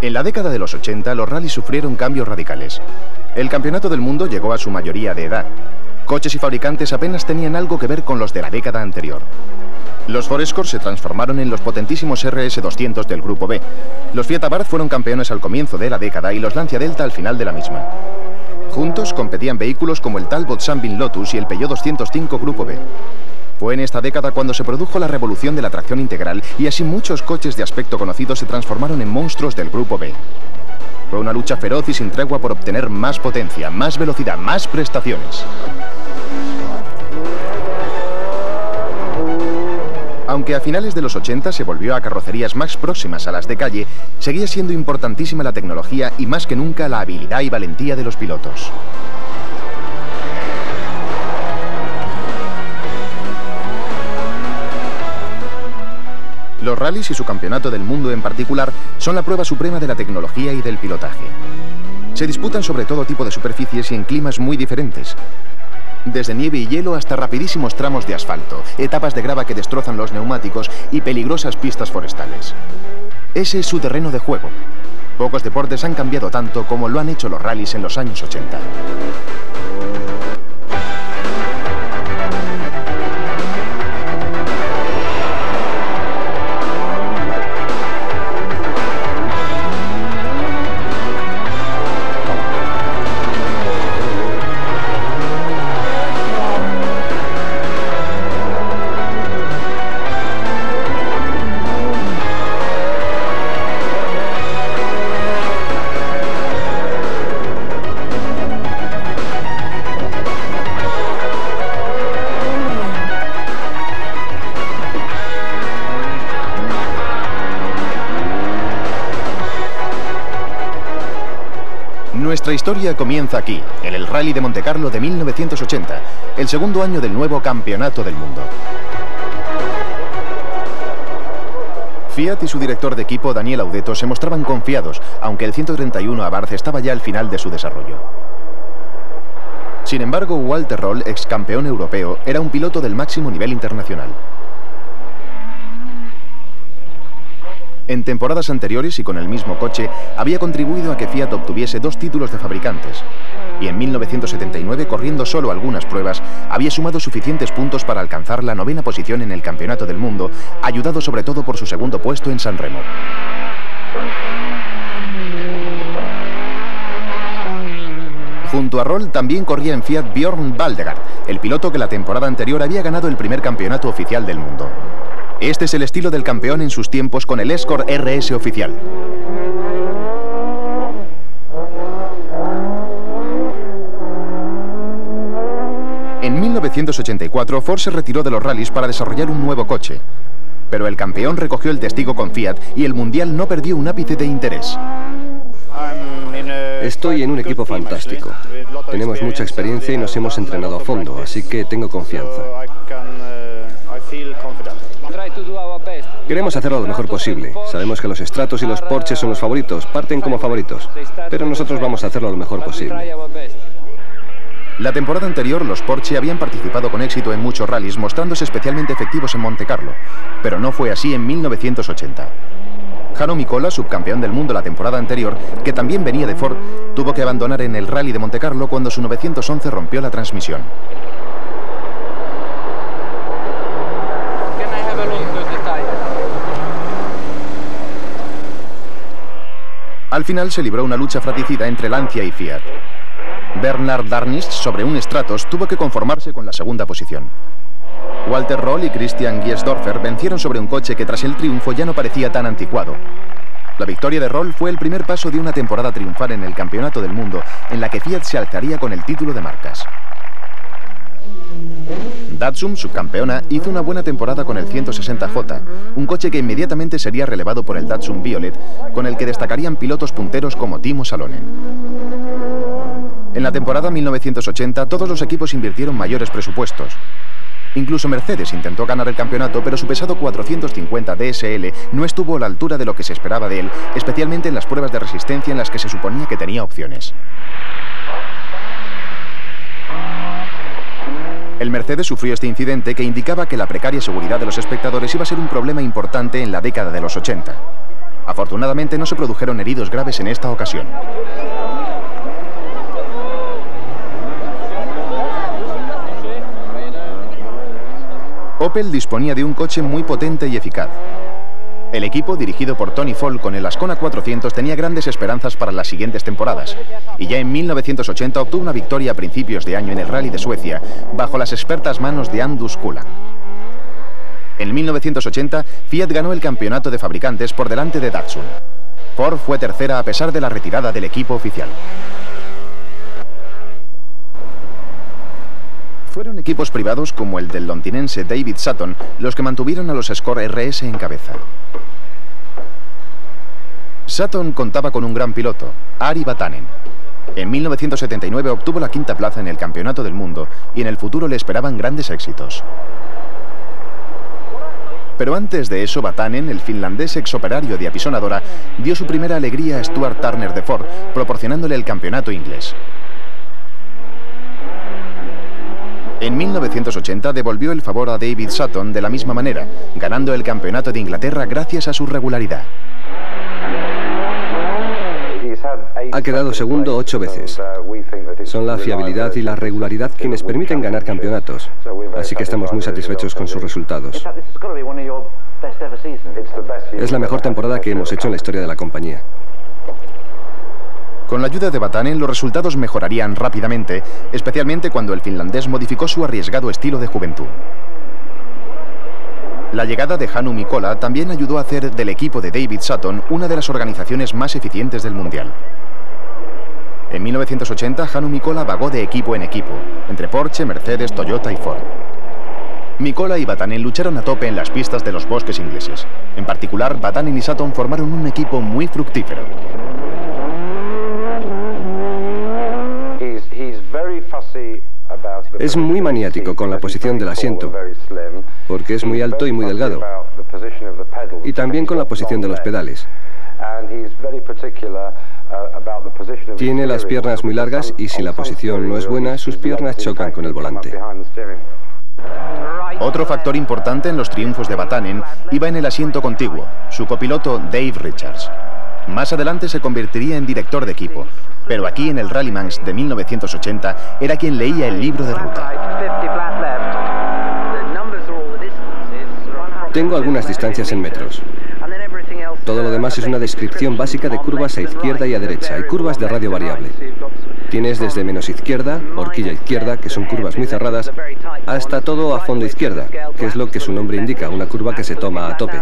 En la década de los 80, los rallies sufrieron cambios radicales. El campeonato del mundo llegó a su mayoría de edad. Coches y fabricantes apenas tenían algo que ver con los de la década anterior. Los Ford Escort se transformaron en los potentísimos RS200 del Grupo B. Los Fiat Abarth fueron campeones al comienzo de la década y los Lancia Delta al final de la misma. Juntos competían vehículos como el Talbot Sunbeam Lotus y el Peugeot 205 Grupo B. Fue en esta década cuando se produjo la revolución de la tracción integral y así muchos coches de aspecto conocido se transformaron en monstruos del Grupo B. Fue una lucha feroz y sin tregua por obtener más potencia, más velocidad, más prestaciones. Aunque a finales de los 80 se volvió a carrocerías más próximas a las de calle, seguía siendo importantísima la tecnología y más que nunca la habilidad y valentía de los pilotos. Los rallies y su campeonato del mundo en particular son la prueba suprema de la tecnología y del pilotaje. Se disputan sobre todo tipo de superficies y en climas muy diferentes. Desde nieve y hielo hasta rapidísimos tramos de asfalto, etapas de grava que destrozan los neumáticos y peligrosas pistas forestales. Ese es su terreno de juego. Pocos deportes han cambiado tanto como lo han hecho los rallies en los años 80. Nuestra historia comienza aquí, en el Rally de Montecarlo de 1980, el segundo año del nuevo campeonato del mundo. Fiat y su director de equipo, Daniel Audetto, se mostraban confiados, aunque el 131 Abarth estaba ya al final de su desarrollo. Sin embargo, Walter Röhrl, ex campeón europeo, era un piloto del máximo nivel internacional. En temporadas anteriores y con el mismo coche, había contribuido a que Fiat obtuviese 2 títulos de fabricantes. Y en 1979, corriendo solo algunas pruebas, había sumado suficientes puntos para alcanzar la 9ª posición en el Campeonato del Mundo, ayudado sobre todo por su segundo puesto en San Remo. Junto a Röhrl también corría en Fiat Björn Waldegard, el piloto que la temporada anterior había ganado el primer campeonato oficial del mundo. Este es el estilo del campeón en sus tiempos con el Escort RS oficial. En 1984, Ford se retiró de los rallies para desarrollar un nuevo coche. Pero el campeón recogió el testigo con Fiat y el mundial no perdió un ápice de interés. Estoy en un equipo fantástico. Tenemos mucha experiencia y nos hemos entrenado a fondo, así que tengo confianza. Queremos hacerlo lo mejor posible. Sabemos que los Stratos y los Porsche son los favoritos, parten como favoritos, pero nosotros vamos a hacerlo lo mejor posible. La temporada anterior, los Porsche habían participado con éxito en muchos rallies, mostrándose especialmente efectivos en Montecarlo, pero no fue así en 1980. Hanno Mikola, subcampeón del mundo la temporada anterior, que también venía de Ford, tuvo que abandonar en el Rally de Montecarlo cuando su 911 rompió la transmisión. Al final se libró una lucha fratricida entre Lancia y Fiat. Bernard Darnist, sobre un Stratos, tuvo que conformarse con la segunda posición. Walter Röhrl y Christian Giesdorfer vencieron sobre un coche que tras el triunfo ya no parecía tan anticuado. La victoria de Röhrl fue el primer paso de una temporada triunfal en el Campeonato del Mundo, en la que Fiat se alzaría con el título de marcas. Datsun, subcampeona, hizo una buena temporada con el 160J, un coche que inmediatamente sería relevado por el Datsun Violet, con el que destacarían pilotos punteros como Timo Salonen. En la temporada 1980, todos los equipos invirtieron mayores presupuestos. Incluso Mercedes intentó ganar el campeonato, pero su pesado 450 DSL no estuvo a la altura de lo que se esperaba de él, especialmente en las pruebas de resistencia en las que se suponía que tenía opciones. El Mercedes sufrió este incidente que indicaba que la precaria seguridad de los espectadores iba a ser un problema importante en la década de los 80. Afortunadamente no se produjeron heridos graves en esta ocasión. Opel disponía de un coche muy potente y eficaz. El equipo, dirigido por Tony Fall con el Ascona 400, tenía grandes esperanzas para las siguientes temporadas, y ya en 1980 obtuvo una victoria a principios de año en el Rally de Suecia, bajo las expertas manos de Andus Kullan. En 1980, Fiat ganó el campeonato de fabricantes por delante de Datsun. Ford fue tercera a pesar de la retirada del equipo oficial. Fueron equipos privados como el del londinense David Sutton los que mantuvieron a los Escort RS en cabeza. Sutton contaba con un gran piloto, Ari Vatanen. En 1979 obtuvo la quinta plaza en el Campeonato del Mundo y en el futuro le esperaban grandes éxitos. Pero antes de eso, Vatanen, el finlandés exoperario de apisonadora, dio su primera alegría a Stuart Turner de Ford, proporcionándole el campeonato inglés. En 1980 devolvió el favor a David Sutton de la misma manera, ganando el campeonato de Inglaterra gracias a su regularidad. Ha quedado segundo 8 veces. Son la fiabilidad y la regularidad quienes permiten ganar campeonatos, así que estamos muy satisfechos con sus resultados. Es la mejor temporada que hemos hecho en la historia de la compañía. Con la ayuda de Vatanen, los resultados mejorarían rápidamente, especialmente cuando el finlandés modificó su arriesgado estilo de juventud. La llegada de Hannu Mikkola también ayudó a hacer del equipo de David Sutton una de las organizaciones más eficientes del Mundial. En 1980, Hannu Mikkola vagó de equipo en equipo, entre Porsche, Mercedes, Toyota y Ford. Mikkola y Vatanen lucharon a tope en las pistas de los bosques ingleses. En particular, Vatanen y Sutton formaron un equipo muy fructífero. Es muy maniático con la posición del asiento, porque es muy alto y muy delgado, y también con la posición de los pedales. Tiene las piernas muy largas y si la posición no es buena, sus piernas chocan con el volante. Otro factor importante en los triunfos de Vatanen iba en el asiento contiguo, su copiloto Dave Richards. Más adelante se convertiría en director de equipo, pero aquí en el Rallyman's de 1980 era quien leía el libro de ruta. Tengo algunas distancias en metros. Todo lo demás es una descripción básica de curvas a izquierda y a derecha y curvas de radio variable. Tienes desde menos izquierda, horquilla izquierda, que son curvas muy cerradas, hasta todo a fondo izquierda, que es lo que su nombre indica, una curva que se toma a tope.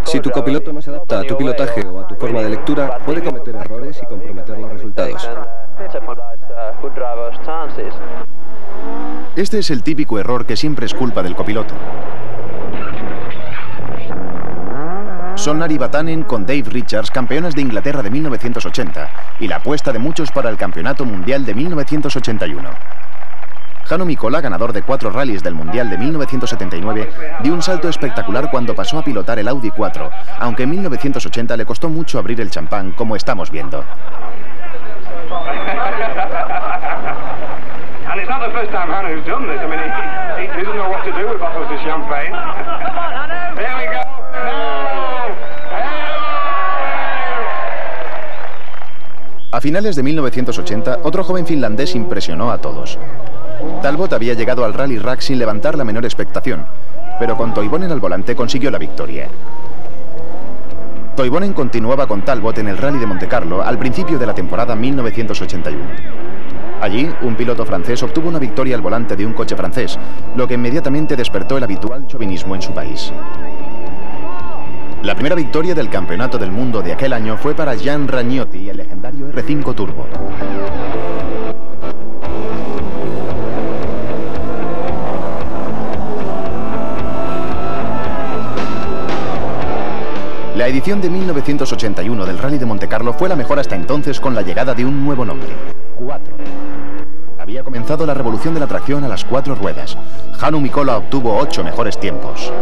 Si tu copiloto no se adapta a tu pilotaje o a tu forma de lectura, puede cometer errores y comprometer los resultados. Este es el típico error que siempre es culpa del copiloto. Son Ari Vatanen con Dave Richards, campeones de Inglaterra de 1980, y la apuesta de muchos para el Campeonato Mundial de 1981. Hannu Mikkola, ganador de 4 rallies del Mundial de 1979, dio un salto espectacular cuando pasó a pilotar el Audi 4, aunque en 1980 le costó mucho abrir el champán, como estamos viendo. A finales de 1980, otro joven finlandés impresionó a todos. Talbot había llegado al Rally Rack sin levantar la menor expectación, pero con Toivonen al volante consiguió la victoria. Toivonen continuaba con Talbot en el Rally de Montecarlo al principio de la temporada 1981. Allí, un piloto francés obtuvo una victoria al volante de un coche francés, lo que inmediatamente despertó el habitual chauvinismo en su país. La primera victoria del Campeonato del Mundo de aquel año fue para Jean Ragnotti, el legendario R5 Turbo. La edición de 1981 del Rally de Montecarlo fue la mejor hasta entonces con la llegada de un nuevo nombre, 4. Había comenzado la revolución de la tracción a las 4 ruedas. Hannu Mikkola obtuvo 8 mejores tiempos.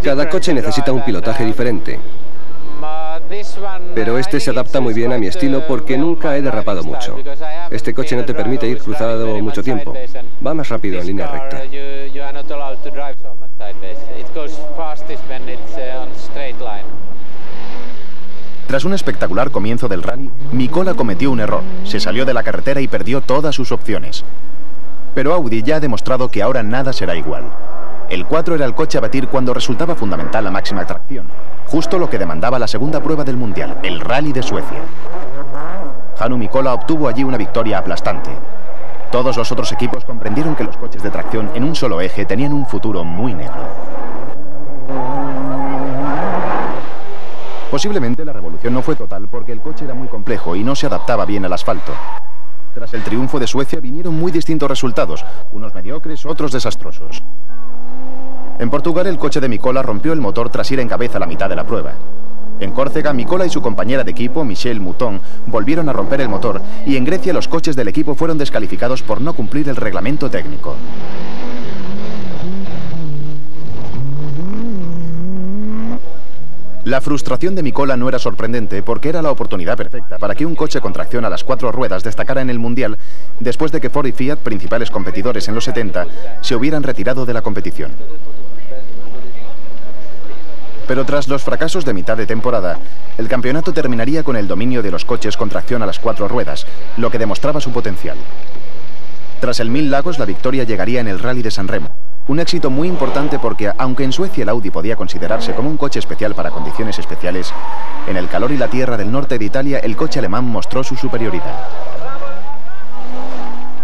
Cada coche necesita un pilotaje diferente. Pero este se adapta muy bien a mi estilo porque nunca he derrapado mucho. Este coche no te permite ir cruzado mucho tiempo. Va más rápido en línea recta. Tras un espectacular comienzo del rally, Mikkola cometió un error. Se salió de la carretera y perdió todas sus opciones. Pero Audi ya ha demostrado que ahora nada será igual. El 4 era el coche a batir cuando resultaba fundamental la máxima tracción. Justo lo que demandaba la segunda prueba del Mundial, el Rally de Suecia. Hannu Mikkola obtuvo allí una victoria aplastante. Todos los otros equipos comprendieron que los coches de tracción en un solo eje tenían un futuro muy negro. Posiblemente la revolución no fue total porque el coche era muy complejo y no se adaptaba bien al asfalto. Tras el triunfo de Suecia vinieron muy distintos resultados, unos mediocres, otros desastrosos. En Portugal el coche de Mikkola rompió el motor tras ir en cabeza a la mitad de la prueba. En Córcega, Mikkola y su compañera de equipo, Michelle Mouton, volvieron a romper el motor y en Grecia los coches del equipo fueron descalificados por no cumplir el reglamento técnico. La frustración de Mikkola no era sorprendente porque era la oportunidad perfecta para que un coche con tracción a las 4 ruedas destacara en el Mundial después de que Ford y Fiat, principales competidores en los 70, se hubieran retirado de la competición. Pero tras los fracasos de mitad de temporada, el campeonato terminaría con el dominio de los coches con tracción a las 4 ruedas, lo que demostraba su potencial. Tras el Mil Lagos, la victoria llegaría en el Rally de San Remo. Un éxito muy importante porque, aunque en Suecia el Audi podía considerarse como un coche especial para condiciones especiales, en el calor y la tierra del norte de Italia el coche alemán mostró su superioridad.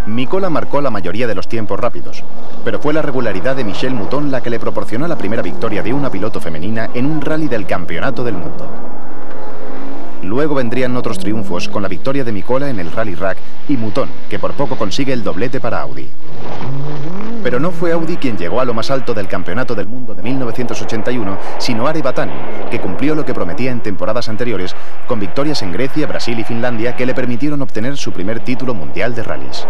Mikkola marcó la mayoría de los tiempos rápidos, pero fue la regularidad de Michelle Mouton la que le proporcionó la primera victoria de una piloto femenina en un rally del Campeonato del Mundo. Luego vendrían otros triunfos con la victoria de Mikkola en el Rally Rack y Mouton, que por poco consigue el doblete para Audi. Pero no fue Audi quien llegó a lo más alto del Campeonato del Mundo de 1981, sino Ari Vatanen, que cumplió lo que prometía en temporadas anteriores, con victorias en Grecia, Brasil y Finlandia que le permitieron obtener su primer título mundial de rallies.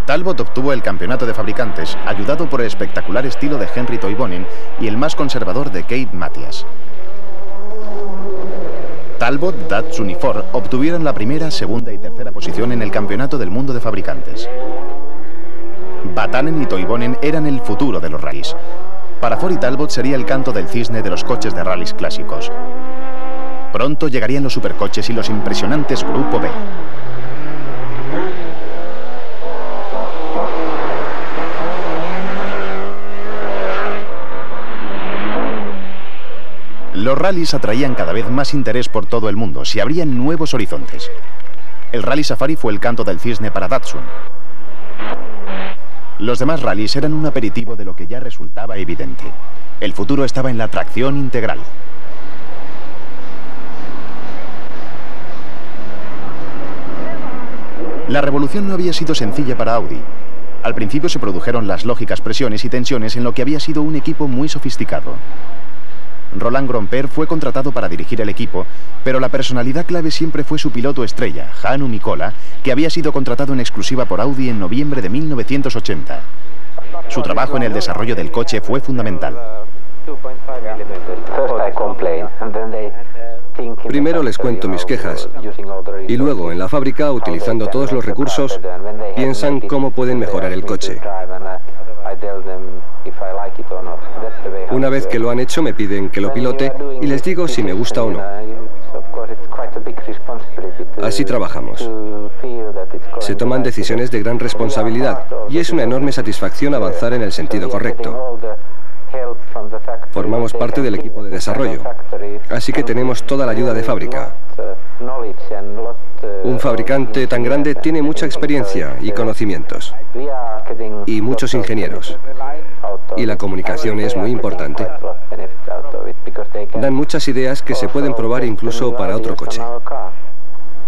Talbot obtuvo el campeonato de fabricantes, ayudado por el espectacular estilo de Henri Toivonen y el más conservador de Keith Mathias. Talbot, Datsun y Ford obtuvieron la primera, segunda y tercera posición en el Campeonato del Mundo de Fabricantes. Vatanen y Toivonen eran el futuro de los rallies. Para Ford y Talbot sería el canto del cisne de los coches de rallies clásicos. Pronto llegarían los supercoches y los impresionantes Grupo B. Los rallies atraían cada vez más interés por todo el mundo, se abrían nuevos horizontes. El Rally Safari fue el canto del cisne para Datsun. Los demás rallies eran un aperitivo de lo que ya resultaba evidente. El futuro estaba en la tracción integral. La revolución no había sido sencilla para Audi. Al principio se produjeron las lógicas presiones y tensiones en lo que había sido un equipo muy sofisticado. Roland Grosjean fue contratado para dirigir el equipo, pero la personalidad clave siempre fue su piloto estrella, Hannu Mikkola, que había sido contratado en exclusiva por Audi en noviembre de 1980. Su trabajo en el desarrollo del coche fue fundamental. Primero les cuento mis quejas y luego en la fábrica, utilizando todos los recursos, piensan cómo pueden mejorar el coche. Una vez que lo han hecho me piden que lo pilote y les digo si me gusta o no. Así trabajamos. Se toman decisiones de gran responsabilidad y es una enorme satisfacción avanzar en el sentido correcto. Formamos parte del equipo de desarrollo, así que tenemos toda la ayuda de fábrica. Un fabricante tan grande tiene mucha experiencia y conocimientos, y muchos ingenieros. Y la comunicación es muy importante. Dan muchas ideas que se pueden probar incluso para otro coche.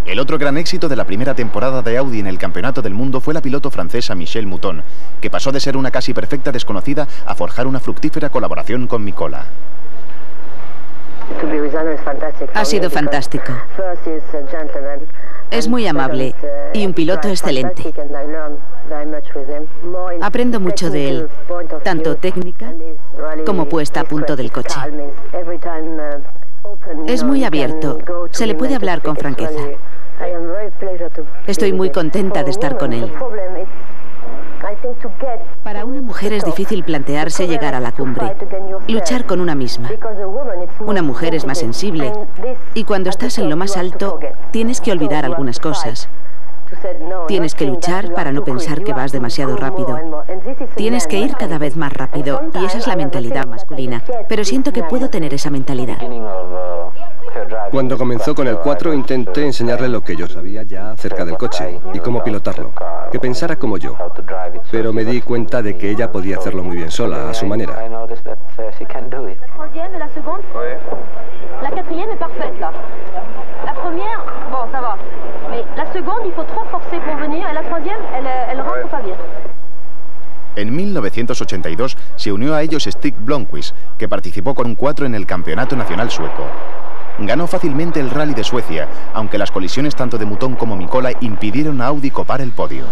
El otro gran éxito de la primera temporada de Audi en el Campeonato del Mundo fue la piloto francesa Michèle Mouton, que pasó de ser una casi perfecta desconocida a forjar una fructífera colaboración con Mikola. Ha sido fantástico. Es muy amable y un piloto excelente. Aprendo mucho de él, tanto técnica como puesta a punto del coche. Es muy abierto, se le puede hablar con franqueza. Estoy muy contenta de estar con él. Para una mujer es difícil plantearse llegar a la cumbre, luchar con una misma. Una mujer es más sensible y cuando estás en lo más alto tienes que olvidar algunas cosas. Tienes que luchar para no pensar que vas demasiado rápido. Tienes que ir cada vez más rápido y esa es la mentalidad masculina. Pero siento que puedo tener esa mentalidad. Cuando comenzó con el 4 intenté enseñarle lo que yo sabía ya acerca del coche y cómo pilotarlo, que pensara como yo, pero me di cuenta de que ella podía hacerlo muy bien sola, a su manera. La quatrième est parfaite là. La première, bon ça va. Mais la seconde, il faut trop forcer pour venir. Et la troisième, elle rentre pas bien. En 1982 se unió a ellos Stig Blomqvist, que participó con un 4 en el Campeonato Nacional Sueco. Ganó fácilmente el Rally de Suecia, aunque las colisiones tanto de Mouton como Mikola impidieron a Audi copar el podio.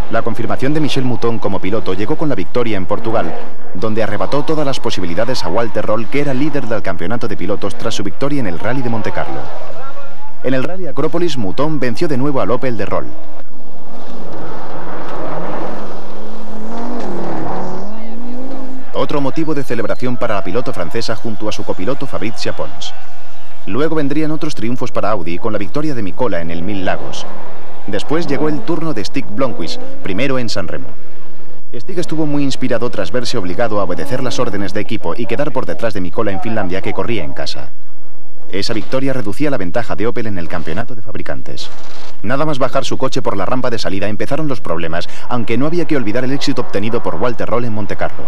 La confirmación de Michèle Mouton como piloto llegó con la victoria en Portugal, donde arrebató todas las posibilidades a Walter Röhrl, que era líder del campeonato de pilotos tras su victoria en el Rally de Montecarlo. En el Rally Acrópolis, Mouton venció de nuevo al Opel de Röhrl. Otro motivo de celebración para la piloto francesa junto a su copiloto Fabrizia Pons. Luego vendrían otros triunfos para Audi con la victoria de Mikola en el Mil Lagos. Después llegó el turno de Stig Blomqvist, primero en San Remo. Stig estuvo muy inspirado tras verse obligado a obedecer las órdenes de equipo y quedar por detrás de Mikola en Finlandia, que corría en casa. Esa victoria reducía la ventaja de Opel en el campeonato de fabricantes. Nada más bajar su coche por la rampa de salida empezaron los problemas, aunque no había que olvidar el éxito obtenido por Walter Röhrl en Montecarlo.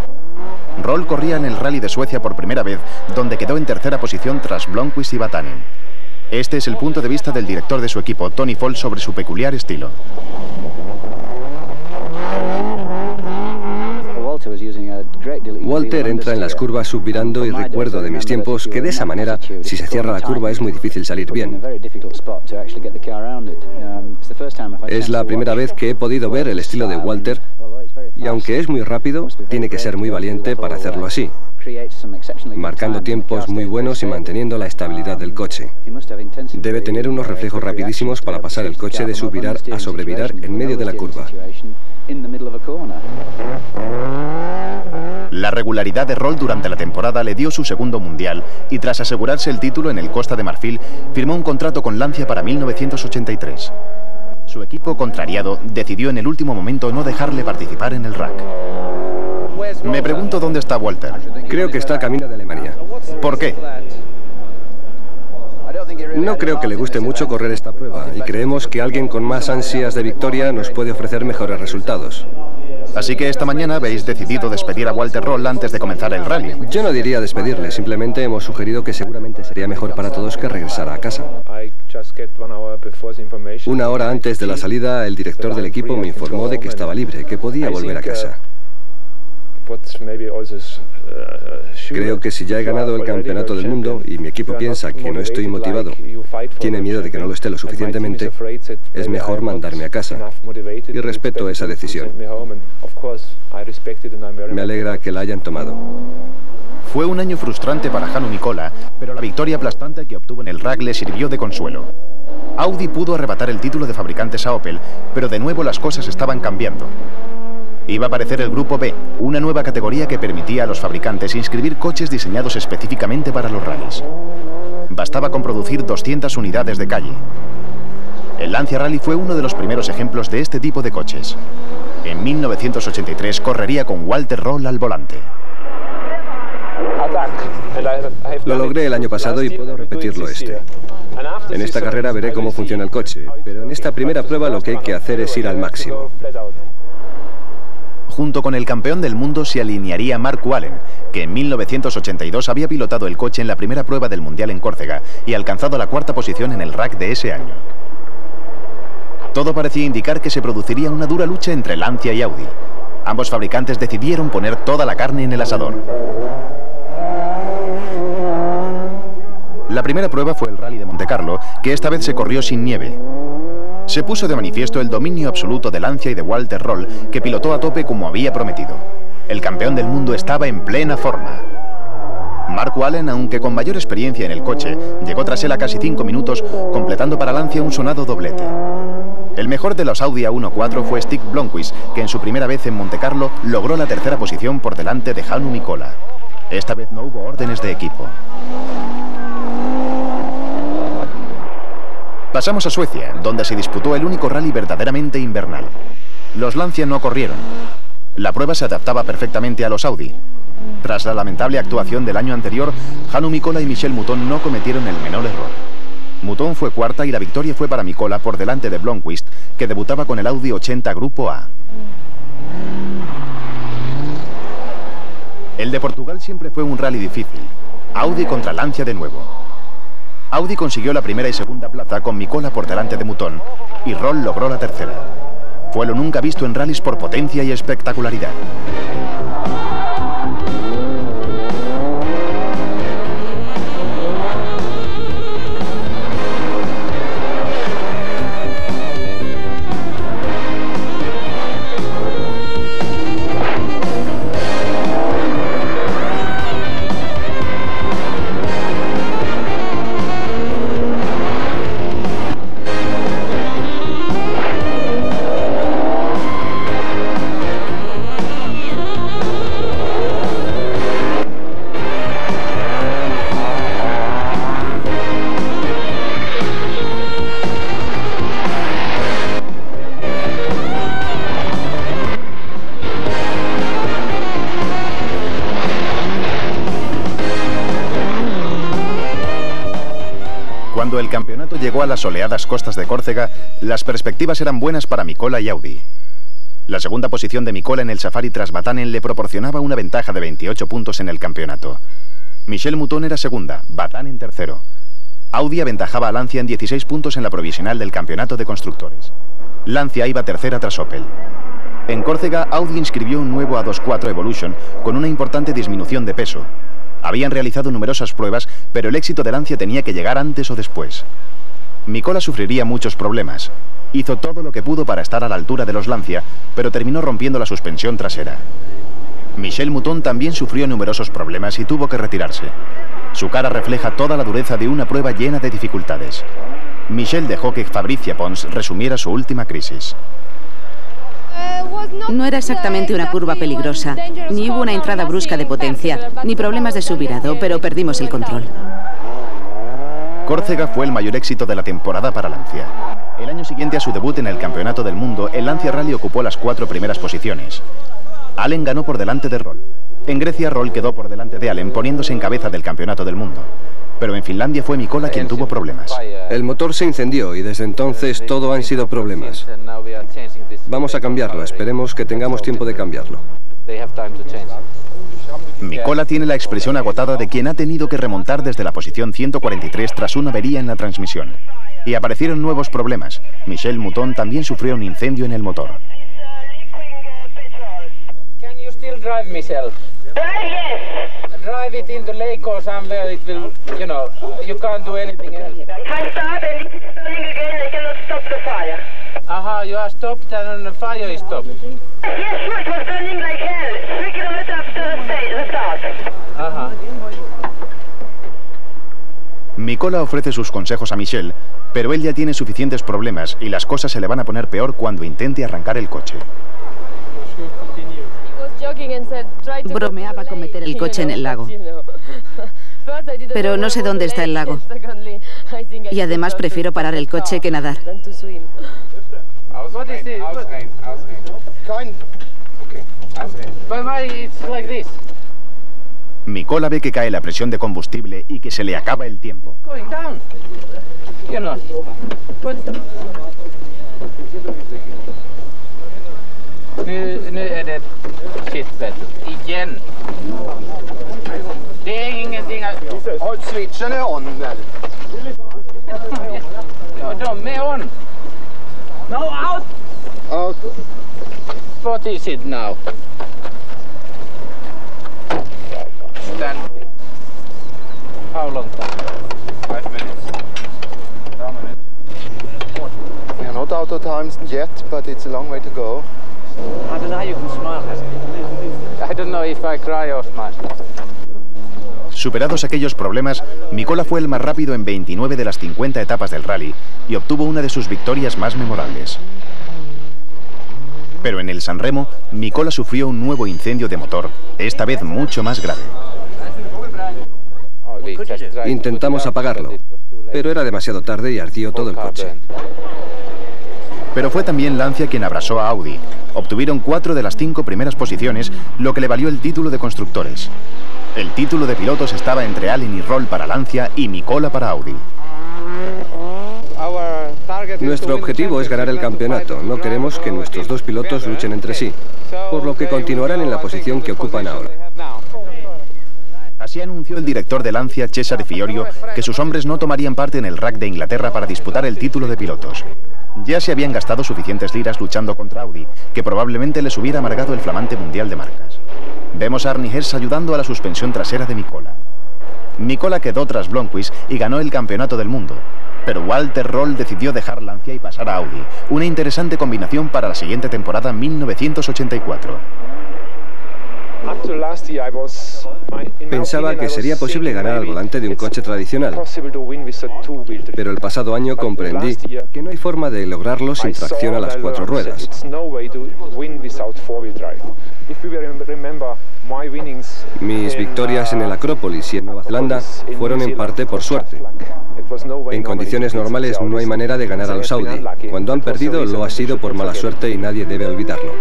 Röhrl corría en el Rally de Suecia por primera vez, donde quedó en tercera posición tras Blomqvist y Vatanen. Este es el punto de vista del director de su equipo, Tony Fall, sobre su peculiar estilo. Walter entra en las curvas subvirando y recuerdo de mis tiempos que de esa manera, si se cierra la curva, es muy difícil salir bien. Es la primera vez que he podido ver el estilo de Walter y aunque es muy rápido, tiene que ser muy valiente para hacerlo así, marcando tiempos muy buenos y manteniendo la estabilidad del coche. Debe tener unos reflejos rapidísimos para pasar el coche de subvirar a sobrevirar en medio de la curva. La regularidad de Röhrl durante la temporada le dio su segundo mundial y tras asegurarse el título en el Costa de Marfil, firmó un contrato con Lancia para 1983. Su equipo, contrariado, decidió en el último momento no dejarle participar en el RAC. Me pregunto dónde está Walter. Creo que está camino de Alemania. ¿Por qué? No creo que le guste mucho correr esta prueba y creemos que alguien con más ansias de victoria nos puede ofrecer mejores resultados. Así que esta mañana habéis decidido despedir a Walter Röhrl antes de comenzar el rally. Yo no diría despedirle, simplemente hemos sugerido que seguramente sería mejor para todos que regresara a casa. Una hora antes de la salida, el director del equipo me informó de que estaba libre, que podía volver a casa. Creo que si ya he ganado el campeonato del mundo y mi equipo piensa que no estoy motivado, tiene miedo de que no lo esté lo suficientemente, es mejor mandarme a casa. Y respeto esa decisión. Me alegra que la hayan tomado. Fue un año frustrante para Hannu Mikola, pero la victoria aplastante que obtuvo en el RAC le sirvió de consuelo. Audi pudo arrebatar el título de fabricantes a Opel, pero de nuevo las cosas estaban cambiando. Iba a aparecer el Grupo B, una nueva categoría que permitía a los fabricantes inscribir coches diseñados específicamente para los rallies. Bastaba con producir 200 unidades de calle. El Lancia Rally fue uno de los primeros ejemplos de este tipo de coches. En 1983 correría con Walter Röhrl al volante. Lo logré el año pasado y puedo repetirlo este. En esta carrera veré cómo funciona el coche, pero en esta primera prueba lo que hay que hacer es ir al máximo. Junto con el campeón del mundo se alinearía Mark Wallin, que en 1982 había pilotado el coche en la primera prueba del Mundial en Córcega y alcanzado la cuarta posición en el RAC de ese año. Todo parecía indicar que se produciría una dura lucha entre Lancia y Audi. Ambos fabricantes decidieron poner toda la carne en el asador. La primera prueba fue el Rally de Montecarlo, que esta vez se corrió sin nieve. Se puso de manifiesto el dominio absoluto de Lancia y de Walter Röhrl, que pilotó a tope como había prometido. El campeón del mundo estaba en plena forma. Mark Wallin, aunque con mayor experiencia en el coche, llegó tras él a casi 5 minutos, completando para Lancia un sonado doblete. El mejor de los Audi A1-4 fue Stig Blomqvist, que en su primera vez en Montecarlo logró la tercera posición por delante de Hannu Mikkola. Esta vez no hubo órdenes de equipo. Pasamos a Suecia, donde se disputó el único rally verdaderamente invernal. Los Lancia no corrieron. La prueba se adaptaba perfectamente a los Audi. Tras la lamentable actuación del año anterior, Hannu Mikkola y Michel Mouton no cometieron el menor error. Mouton fue cuarta y la victoria fue para Mikkola por delante de Blomqvist, que debutaba con el Audi 80 Grupo A. El de Portugal siempre fue un rally difícil. Audi contra Lancia de nuevo. Audi consiguió la primera y segunda plaza con Mikkola por delante de Mouton y Röhrl logró la tercera. Fue lo nunca visto en rallies por potencia y espectacularidad. Cuando el campeonato llegó a las soleadas costas de Córcega, las perspectivas eran buenas para Mikkola y Audi. La segunda posición de Mikkola en el Safari tras Vatanen le proporcionaba una ventaja de 28 puntos en el campeonato. Michel Mouton era segunda, Vatanen tercero. Audi aventajaba a Lancia en 16 puntos en la provisional del campeonato de constructores. Lancia iba tercera tras Opel. En Córcega, Audi inscribió un nuevo A24 Evolution con una importante disminución de peso. Habían realizado numerosas pruebas, pero el éxito de Lancia tenía que llegar antes o después. Mikkola sufriría muchos problemas. Hizo todo lo que pudo para estar a la altura de los Lancia, pero terminó rompiendo la suspensión trasera. Michel Mouton también sufrió numerosos problemas y tuvo que retirarse. Su cara refleja toda la dureza de una prueba llena de dificultades. Michel dejó que Fabrizia Pons resumiera su última crisis. No era exactamente una curva peligrosa, ni hubo una entrada brusca de potencia, ni problemas de subvirado, pero perdimos el control. Córcega fue el mayor éxito de la temporada para Lancia. El año siguiente a su debut en el Campeonato del Mundo, el Lancia Rally ocupó las 4 primeras posiciones. Allen ganó por delante de Röhrl. En Grecia, Röhrl quedó por delante de Allen, poniéndose en cabeza del Campeonato del Mundo. Pero en Finlandia fue Mikkola quien tuvo problemas. El motor se incendió y desde entonces todo han sido problemas. Vamos a cambiarlo, esperemos que tengamos tiempo de cambiarlo. Mikkola tiene la expresión agotada de quien ha tenido que remontar desde la posición 143 tras una avería en la transmisión. Y aparecieron nuevos problemas. Michel Mouton también sufrió un incendio en el motor. Drive it into lake or somewhere, it will, you know, you can't do anything else. If I start and it's burning again, I cannot stop the fire. Aha, you are stopped and the fire is stopped. Yes, sure, it was burning like hell, 3 kilometers after the start. Aha. Mikkola ofrece sus consejos a Michel, pero él ya tiene suficientes problemas y las cosas se le van a poner peor cuando intente arrancar el coche. Bromeaba con meter el coche en el lago. Pero no sé dónde está el lago. Y además prefiero parar el coche que nadar. Mikkola ve que cae la presión de combustible y que se le acaba el tiempo. vet du. Igen. Det är ingenting att... Switchen är on. Ja, de är on. No, out! Out. What is it now? Standing. How long time? 5 minutes. 10 minutes. We are not out of time yet, but it's a long way to go. I don't know how you can smile. I don't know if I cry or smile. Superados aquellos problemas, Mikola fue el más rápido en 29 de las 50 etapas del rally y obtuvo una de sus victorias más memorables. Pero en el Sanremo, Mikola sufrió un nuevo incendio de motor, esta vez mucho más grave. Intentamos apagarlo, pero era demasiado tarde y ardió todo el coche. Pero fue también Lancia quien abrazó a Audi. Obtuvieron 4 de las 5 primeras posiciones, lo que le valió el título de constructores. El título de pilotos estaba entre Allen y Roll para Lancia y Mikola para Audi. Nuestro objetivo es ganar el campeonato. No queremos que nuestros dos pilotos luchen entre sí, por lo que continuarán en la posición que ocupan ahora. Así anunció el director de Lancia, Cesare Fiorio, que sus hombres no tomarían parte en el RAC de Inglaterra para disputar el título de pilotos. Ya se habían gastado suficientes liras luchando contra Audi, que probablemente les hubiera amargado el flamante mundial de marcas. Vemos a Arnie Hess ayudando a la suspensión trasera de Mikola. Mikola quedó tras Blomqvist y ganó el campeonato del mundo. Pero Walter Roll decidió dejar Lancia y pasar a Audi, una interesante combinación para la siguiente temporada 1984. Pensaba que sería posible ganar al volante de un coche tradicional, pero el pasado año comprendí que no hay forma de lograrlo sin tracción a las 4 ruedas. Mis victorias en el Acrópolis y en Nueva Zelanda fueron en parte por suerte. En condiciones normales no hay manera de ganar a los Audi. Cuando han perdido lo ha sido por mala suerte y nadie debe olvidarlo.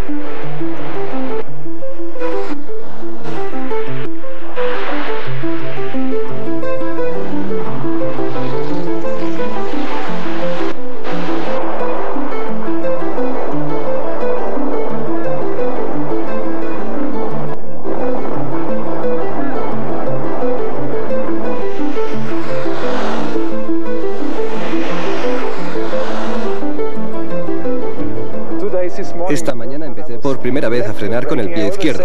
Esta mañana empecé por primera vez a frenar con el pie izquierdo.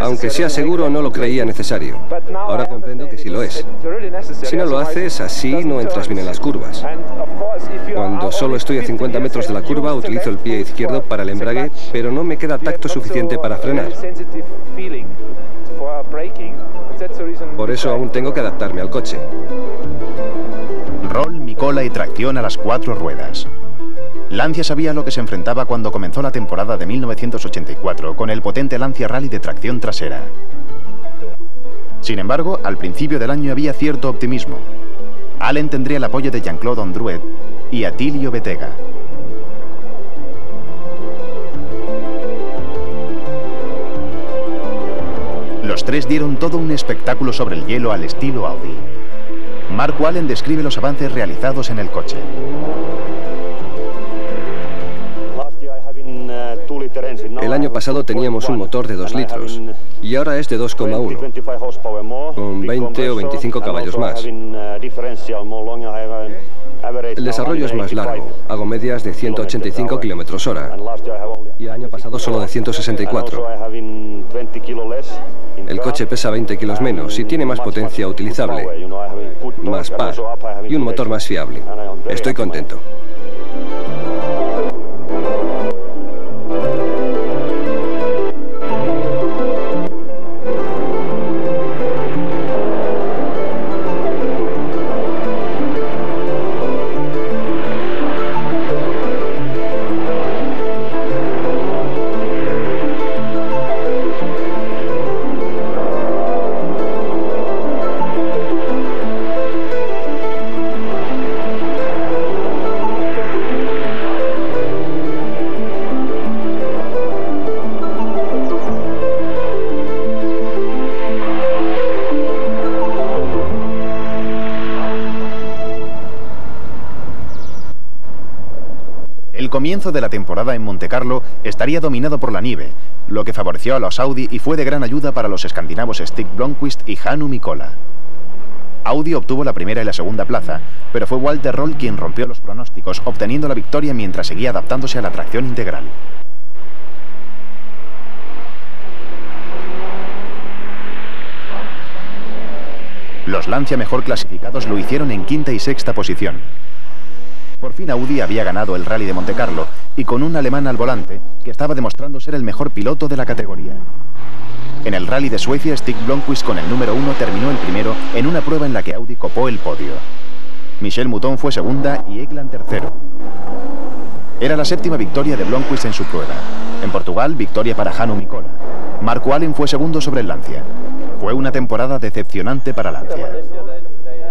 Aunque sea seguro, no lo creía necesario. Ahora comprendo que sí lo es. Si no lo haces así, no entras bien en las curvas. Cuando solo estoy a 50 metros de la curva, utilizo el pie izquierdo para el embrague, pero no me queda tacto suficiente para frenar. Por eso aún tengo que adaptarme al coche. Roll, Mikola y tracción a las 4 ruedas. Lancia sabía a lo que se enfrentaba cuando comenzó la temporada de 1984 con el potente Lancia Rally de tracción trasera. Sin embargo, al principio del año había cierto optimismo. Allen tendría el apoyo de Jean-Claude Ondruet y Attilio Bettega. Los tres dieron todo un espectáculo sobre el hielo al estilo Audi. Marco Allen describe los avances realizados en el coche. El año pasado teníamos un motor de 2 litros y ahora es de 2,1, con 20 o 25 caballos más. El desarrollo es más largo, hago medias de 185 km/h y el año pasado solo de 164. El coche pesa 20 kilos menos y tiene más potencia utilizable, más par y un motor más fiable. Estoy contento. El comienzo de la temporada en Montecarlo estaría dominado por la nieve, lo que favoreció a los Audi y fue de gran ayuda para los escandinavos Stig Blomqvist y Hannu Mikkola. Audi obtuvo la primera y la segunda plaza, pero fue Walter Röll quien rompió los pronósticos, obteniendo la victoria mientras seguía adaptándose a la tracción integral. Los Lancia mejor clasificados lo hicieron en quinta y sexta posición. Por fin Audi había ganado el Rally de Montecarlo y con un alemán al volante que estaba demostrando ser el mejor piloto de la categoría. En el Rally de Suecia, Stig Blomqvist con el número 1 terminó el primero en una prueba en la que Audi copó el podio. Michel Mouton fue segunda y Ekland tercero. Era la séptima victoria de Blomqvist en su prueba. En Portugal, victoria para Hannu Mikkola. Marco Allen fue segundo sobre el Lancia. Fue una temporada decepcionante para Lancia.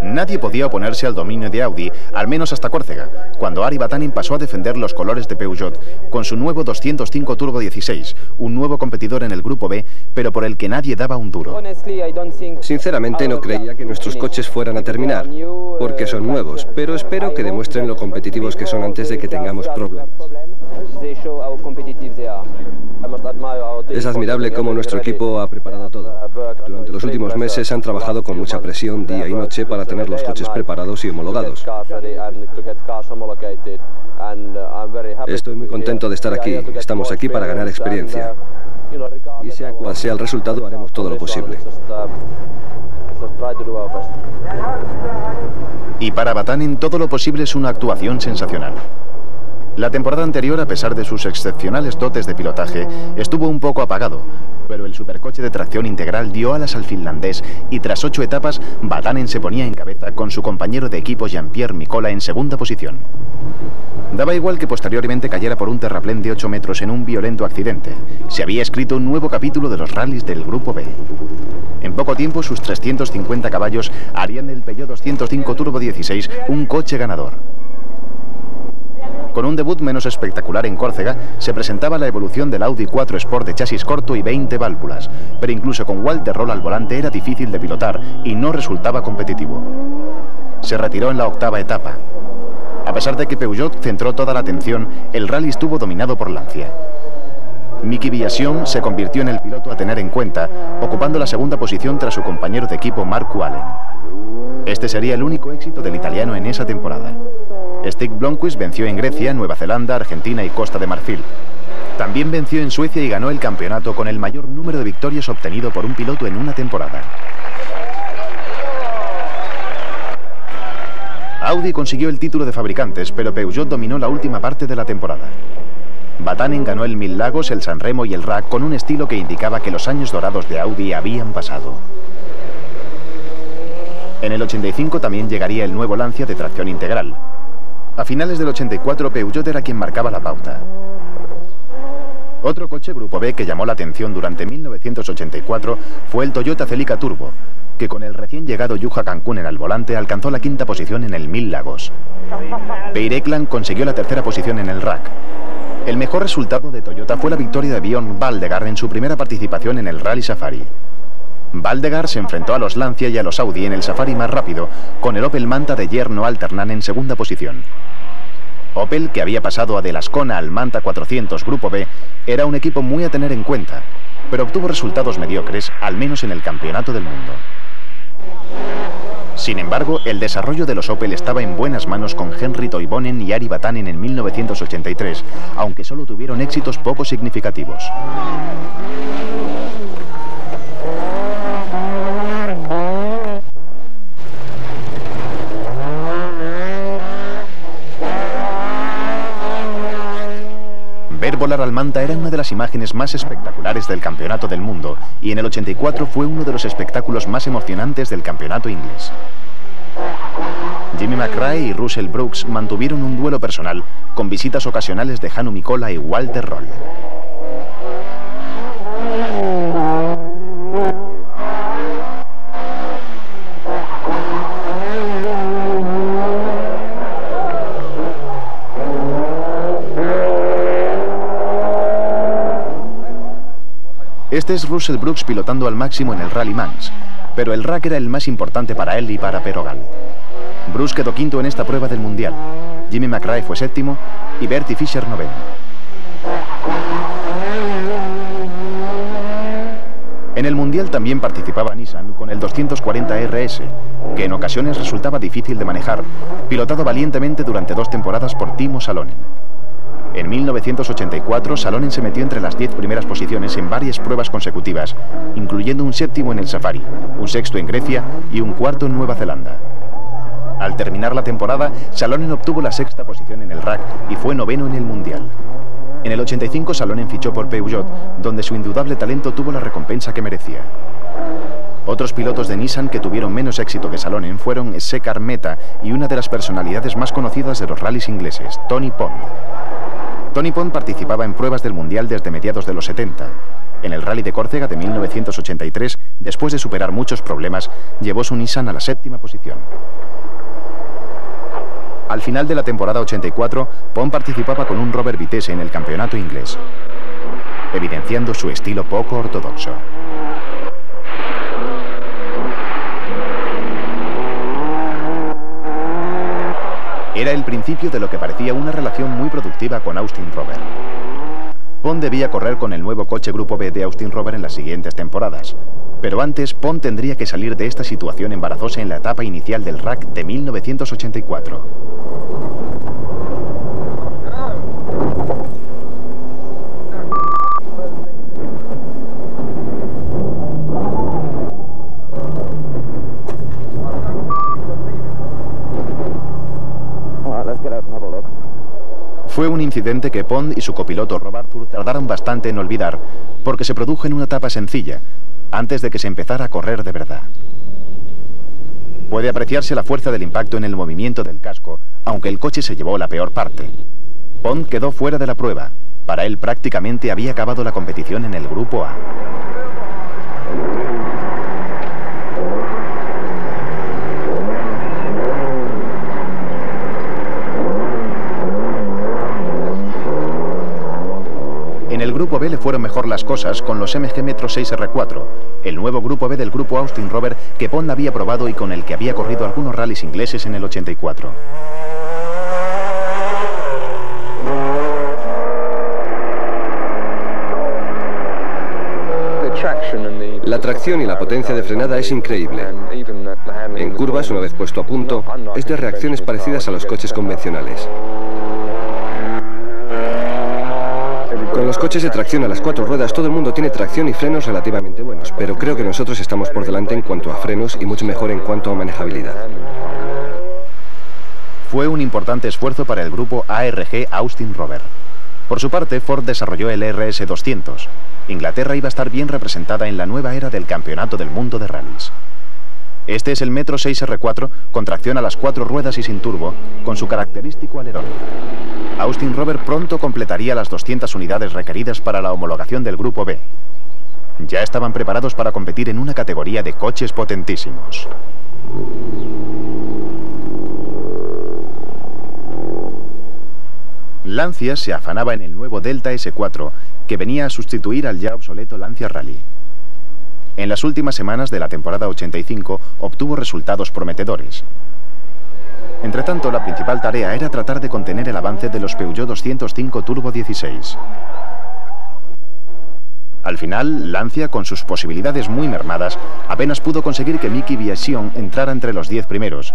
Nadie podía oponerse al dominio de Audi, al menos hasta Córcega, cuando Ari Vatanen pasó a defender los colores de Peugeot con su nuevo 205 Turbo 16, un nuevo competidor en el Grupo B, pero por el que nadie daba un duro. Sinceramente no creía que nuestros coches fueran a terminar, porque son nuevos, pero espero que demuestren lo competitivos que son antes de que tengamos problemas. Es admirable cómo nuestro equipo ha preparado todo. Durante los últimos meses han trabajado con mucha presión día y noche para tener los coches preparados y homologados. Estoy muy contento de estar aquí. Estamos aquí para ganar experiencia. Y sea cual sea el resultado, haremos todo lo posible. Y para Vatanen todo lo posible es una actuación sensacional. La temporada anterior, a pesar de sus excepcionales dotes de pilotaje, estuvo un poco apagado, pero el supercoche de tracción integral dio alas al finlandés y tras 8 etapas, Vatanen se ponía en cabeza con su compañero de equipo Jean-Pierre Mikkola en segunda posición. Daba igual que posteriormente cayera por un terraplén de 8 metros en un violento accidente. Se había escrito un nuevo capítulo de los rallies del Grupo B. En poco tiempo, sus 350 caballos harían del Peugeot 205 Turbo 16 un coche ganador. Con un debut menos espectacular en Córcega, se presentaba la evolución del Audi 4 Sport de chasis corto y 20 válvulas, pero incluso con Walter Röll al volante era difícil de pilotar y no resultaba competitivo. Se retiró en la octava etapa. A pesar de que Peugeot centró toda la atención, el rally estuvo dominado por Lancia. Miki Villasion se convirtió en el piloto a tener en cuenta, ocupando la segunda posición tras su compañero de equipo Marco Allen. Este sería el único éxito del italiano en esa temporada. Stig Blomqvist venció en Grecia, Nueva Zelanda, Argentina y Costa de Marfil. También venció en Suecia y ganó el campeonato con el mayor número de victorias obtenido por un piloto en una temporada. Audi consiguió el título de fabricantes, pero Peugeot dominó la última parte de la temporada. Vatanen ganó el Mil Lagos, el San Remo y el RAC con un estilo que indicaba que los años dorados de Audi habían pasado. En el 85 también llegaría el nuevo Lancia de tracción integral. A finales del 84, Peugeot era quien marcaba la pauta. Otro coche Grupo B que llamó la atención durante 1984 fue el Toyota Celica Turbo, que con el recién llegado Juha Cancún al volante alcanzó la quinta posición en el Mil Lagos. Peir Ekland consiguió la tercera posición en el RAC. El mejor resultado de Toyota fue la victoria de Björn Valdegar en su primera participación en el Rally Safari. Valdegar se enfrentó a los Lancia y a los Audi en el Safari más rápido, con el Opel Manta de Jarno Alternan en segunda posición. Opel, que había pasado a del Ascona al Manta 400 Grupo B, era un equipo muy a tener en cuenta, pero obtuvo resultados mediocres, al menos en el Campeonato del Mundo. Sin embargo, el desarrollo de los Opel estaba en buenas manos con Henry Toivonen y Ari Vatanen en 1983, aunque solo tuvieron éxitos poco significativos. Ver volar al Manta era una de las imágenes más espectaculares del Campeonato del Mundo y en el 84 fue uno de los espectáculos más emocionantes del campeonato inglés. Jimmy McRae y Russell Brooks mantuvieron un duelo personal con visitas ocasionales de Hannu Mikkola y Walter Röll. Este es Russell Brooks pilotando al máximo en el Rally Manx, pero el RAC era el más importante para él y para Perogal. Brooks quedó quinto en esta prueba del Mundial. Jimmy McRae fue séptimo y Bertie Fischer noveno. En el Mundial también participaba Nissan con el 240 RS, que en ocasiones resultaba difícil de manejar, pilotado valientemente durante 2 temporadas por Timo Salonen. En 1984, Salonen se metió entre las 10 primeras posiciones en varias pruebas consecutivas, incluyendo un séptimo en el Safari, un sexto en Grecia y un cuarto en Nueva Zelanda. Al terminar la temporada, Salonen obtuvo la 6ª posición en el RAC y fue noveno en el Mundial. En el 85, Salonen fichó por Peugeot, donde su indudable talento tuvo la recompensa que merecía. Otros pilotos de Nissan que tuvieron menos éxito que Salonen fueron Sekar Mehta y una de las personalidades más conocidas de los rallies ingleses, Tony Pond. Tony Pond participaba en pruebas del Mundial desde mediados de los 70. En el Rally de Córcega de 1983, después de superar muchos problemas, llevó su Nissan a la 7ª posición. Al final de la temporada 84, Pond participaba con un Rover Vitesse en el campeonato inglés, evidenciando su estilo poco ortodoxo. Era el principio de lo que parecía una relación muy productiva con Austin Rover. Pond debía correr con el nuevo coche Grupo B de Austin Rover en las siguientes temporadas. Pero antes, Pond tendría que salir de esta situación embarazosa en la etapa inicial del RAC de 1984. Fue un incidente que Pond y su copiloto Rob Arthur tardaron bastante en olvidar, porque se produjo en una etapa sencilla, antes de que se empezara a correr de verdad. Puede apreciarse la fuerza del impacto en el movimiento del casco, aunque el coche se llevó la peor parte. Pond quedó fuera de la prueba. Para él prácticamente había acabado la competición en el Grupo A. En el Grupo B le fueron mejor las cosas con los MG Metro 6R4, el nuevo Grupo B del Grupo Austin Rover que Pond había probado y con el que había corrido algunos rallies ingleses en el 84. La tracción y la potencia de frenada es increíble. En curvas, una vez puesto a punto, es de reacciones parecidas a los coches convencionales. Con los coches de tracción a las 4 ruedas todo el mundo tiene tracción y frenos relativamente buenos, pero creo que nosotros estamos por delante en cuanto a frenos y mucho mejor en cuanto a manejabilidad. Fue un importante esfuerzo para el grupo ARG Austin Rover. Por su parte, Ford desarrolló el RS200. Inglaterra iba a estar bien representada en la nueva era del Campeonato del Mundo de Rallys. Este es el Metro 6R4 con tracción a las 4 ruedas y sin turbo, con su característico alerón. Austin Rover pronto completaría las 200 unidades requeridas para la homologación del Grupo B. Ya estaban preparados para competir en una categoría de coches potentísimos. Lancia se afanaba en el nuevo Delta S4, que venía a sustituir al ya obsoleto Lancia Rally. En las últimas semanas de la temporada 85 obtuvo resultados prometedores. Entretanto, la principal tarea era tratar de contener el avance de los Peugeot 205 Turbo 16. Al final, Lancia, con sus posibilidades muy mermadas, apenas pudo conseguir que Mickey Viasion entrara entre los 10 primeros,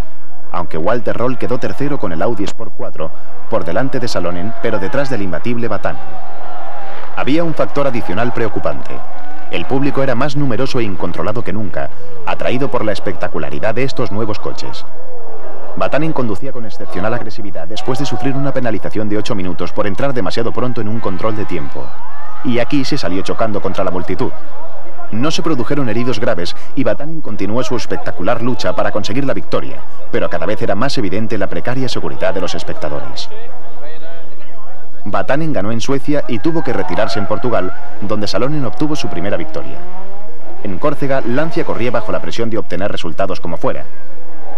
aunque Walter Roll quedó tercero con el Audi Sport 4, por delante de Salonen, pero detrás del imbatible Baton. Había un factor adicional preocupante. El público era más numeroso e incontrolado que nunca, atraído por la espectacularidad de estos nuevos coches. Vatanen conducía con excepcional agresividad después de sufrir una penalización de 8 minutos por entrar demasiado pronto en un control de tiempo. Y aquí se salió chocando contra la multitud. No se produjeron heridos graves y Vatanen continuó su espectacular lucha para conseguir la victoria, pero cada vez era más evidente la precaria seguridad de los espectadores. Vatanen ganó en Suecia y tuvo que retirarse en Portugal, donde Salonen obtuvo su primera victoria. En Córcega, Lancia corría bajo la presión de obtener resultados como fuera.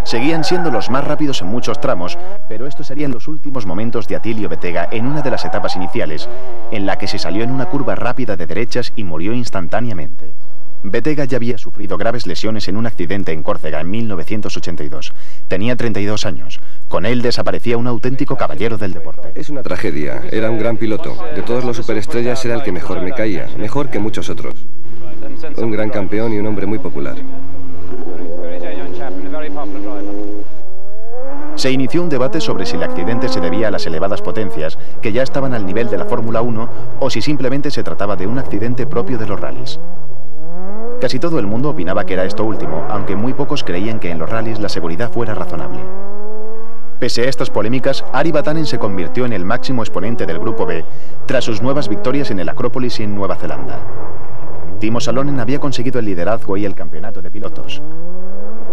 Seguían siendo los más rápidos en muchos tramos, pero estos serían los últimos momentos de Atilio Betega en una de las etapas iniciales, en la que se salió en una curva rápida de derechas y murió instantáneamente. Bettega ya había sufrido graves lesiones en un accidente en Córcega en 1982. Tenía 32 años. Con él desaparecía un auténtico caballero del deporte. Es una tragedia. Era un gran piloto. De todos los superestrellas era el que mejor me caía. Mejor que muchos otros. Un gran campeón y un hombre muy popular. Se inició un debate sobre si el accidente se debía a las elevadas potencias, que ya estaban al nivel de la Fórmula 1, o si simplemente se trataba de un accidente propio de los rallies. Casi todo el mundo opinaba que era esto último, aunque muy pocos creían que en los rallies la seguridad fuera razonable. Pese a estas polémicas, Ari Vatanen se convirtió en el máximo exponente del Grupo B tras sus nuevas victorias en el Acrópolis y en Nueva Zelanda. Timo Salonen había conseguido el liderazgo y el campeonato de pilotos.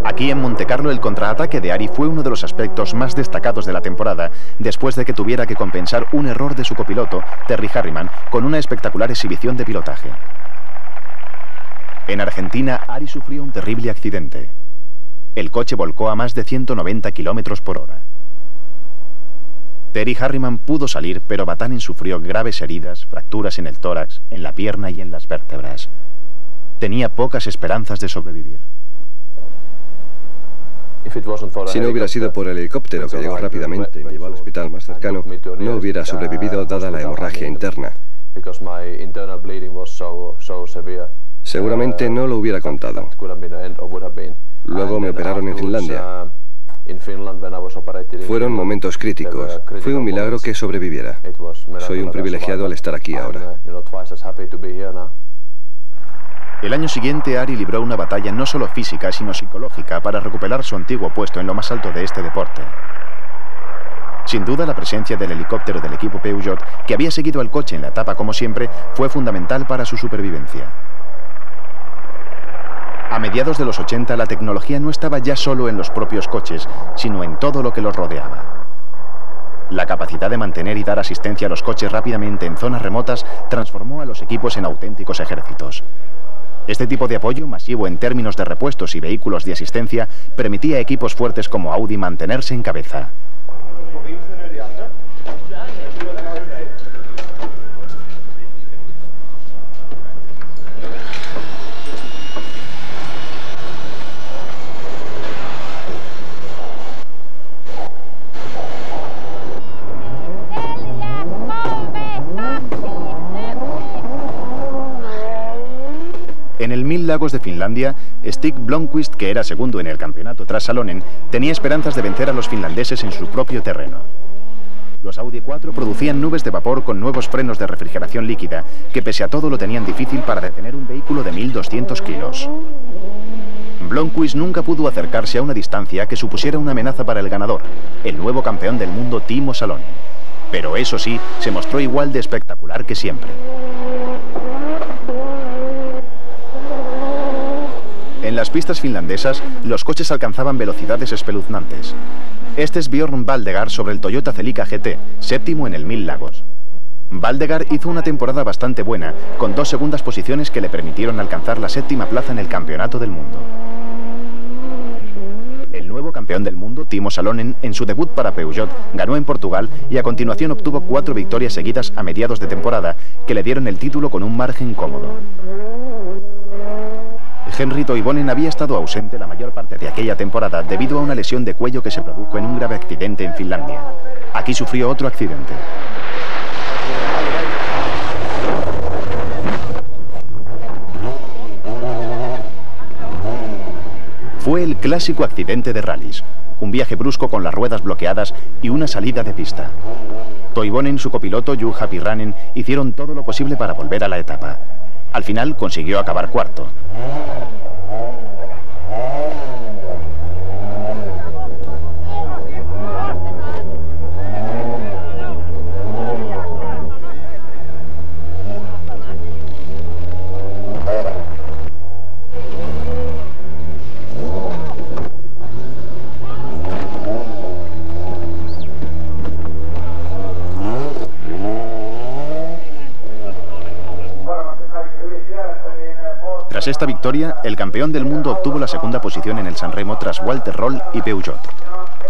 Aquí en Montecarlo el contraataque de Ari fue uno de los aspectos más destacados de la temporada, después de que tuviera que compensar un error de su copiloto, Terry Harriman, con una espectacular exhibición de pilotaje. En Argentina, Ari sufrió un terrible accidente. El coche volcó a más de 190 kilómetros por hora. Terry Harriman pudo salir, pero Vatanen sufrió graves heridas, fracturas en el tórax, en la pierna y en las vértebras. Tenía pocas esperanzas de sobrevivir. Si no hubiera sido por el helicóptero que llegó rápidamente y me llevó al hospital más cercano, no hubiera sobrevivido dada la hemorragia interna. Seguramente no lo hubiera contado. Luego me operaron en Finlandia. Fueron momentos críticos. Fue un milagro que sobreviviera. Soy un privilegiado al estar aquí ahora. El año siguiente, Ari libró una batalla no solo física, sino psicológica para recuperar su antiguo puesto en lo más alto de este deporte. Sin duda, la presencia del helicóptero del equipo Peugeot, que había seguido al coche en la etapa como siempre, fue fundamental para su supervivencia. A mediados de los 80, la tecnología no estaba ya solo en los propios coches, sino en todo lo que los rodeaba. La capacidad de mantener y dar asistencia a los coches rápidamente en zonas remotas transformó a los equipos en auténticos ejércitos. Este tipo de apoyo, masivo en términos de repuestos y vehículos de asistencia, permitía a equipos fuertes como Audi mantenerse en cabeza. En el 1000 Lagos de Finlandia, Stig Blomqvist, que era segundo en el campeonato tras Salonen, tenía esperanzas de vencer a los finlandeses en su propio terreno. Los Audi 4 producían nubes de vapor con nuevos frenos de refrigeración líquida, que pese a todo lo tenían difícil para detener un vehículo de 1200 kilos. Blomqvist nunca pudo acercarse a una distancia que supusiera una amenaza para el ganador, el nuevo campeón del mundo Timo Salonen. Pero eso sí, se mostró igual de espectacular que siempre. En las pistas finlandesas, los coches alcanzaban velocidades espeluznantes. Este es Björn Valdegar sobre el Toyota Celica GT, séptimo en el 1000 Lagos. Valdegar hizo una temporada bastante buena, con 2 segundas posiciones que le permitieron alcanzar la 7ª plaza en el Campeonato del Mundo. El nuevo campeón del mundo, Timo Salonen, en su debut para Peugeot, ganó en Portugal y a continuación obtuvo 4 victorias seguidas a mediados de temporada, que le dieron el título con un margen cómodo. Henri Toivonen había estado ausente la mayor parte de aquella temporada debido a una lesión de cuello que se produjo en un grave accidente en Finlandia. Aquí sufrió otro accidente. Fue el clásico accidente de rallies, un viaje brusco con las ruedas bloqueadas y una salida de pista. Toivonen y su copiloto Juha Pirranen hicieron todo lo posible para volver a la etapa. Al final consiguió acabar cuarto. Tras esta victoria, el campeón del mundo obtuvo la 2ª posición en el San Remo tras Walter Röll y Peugeot.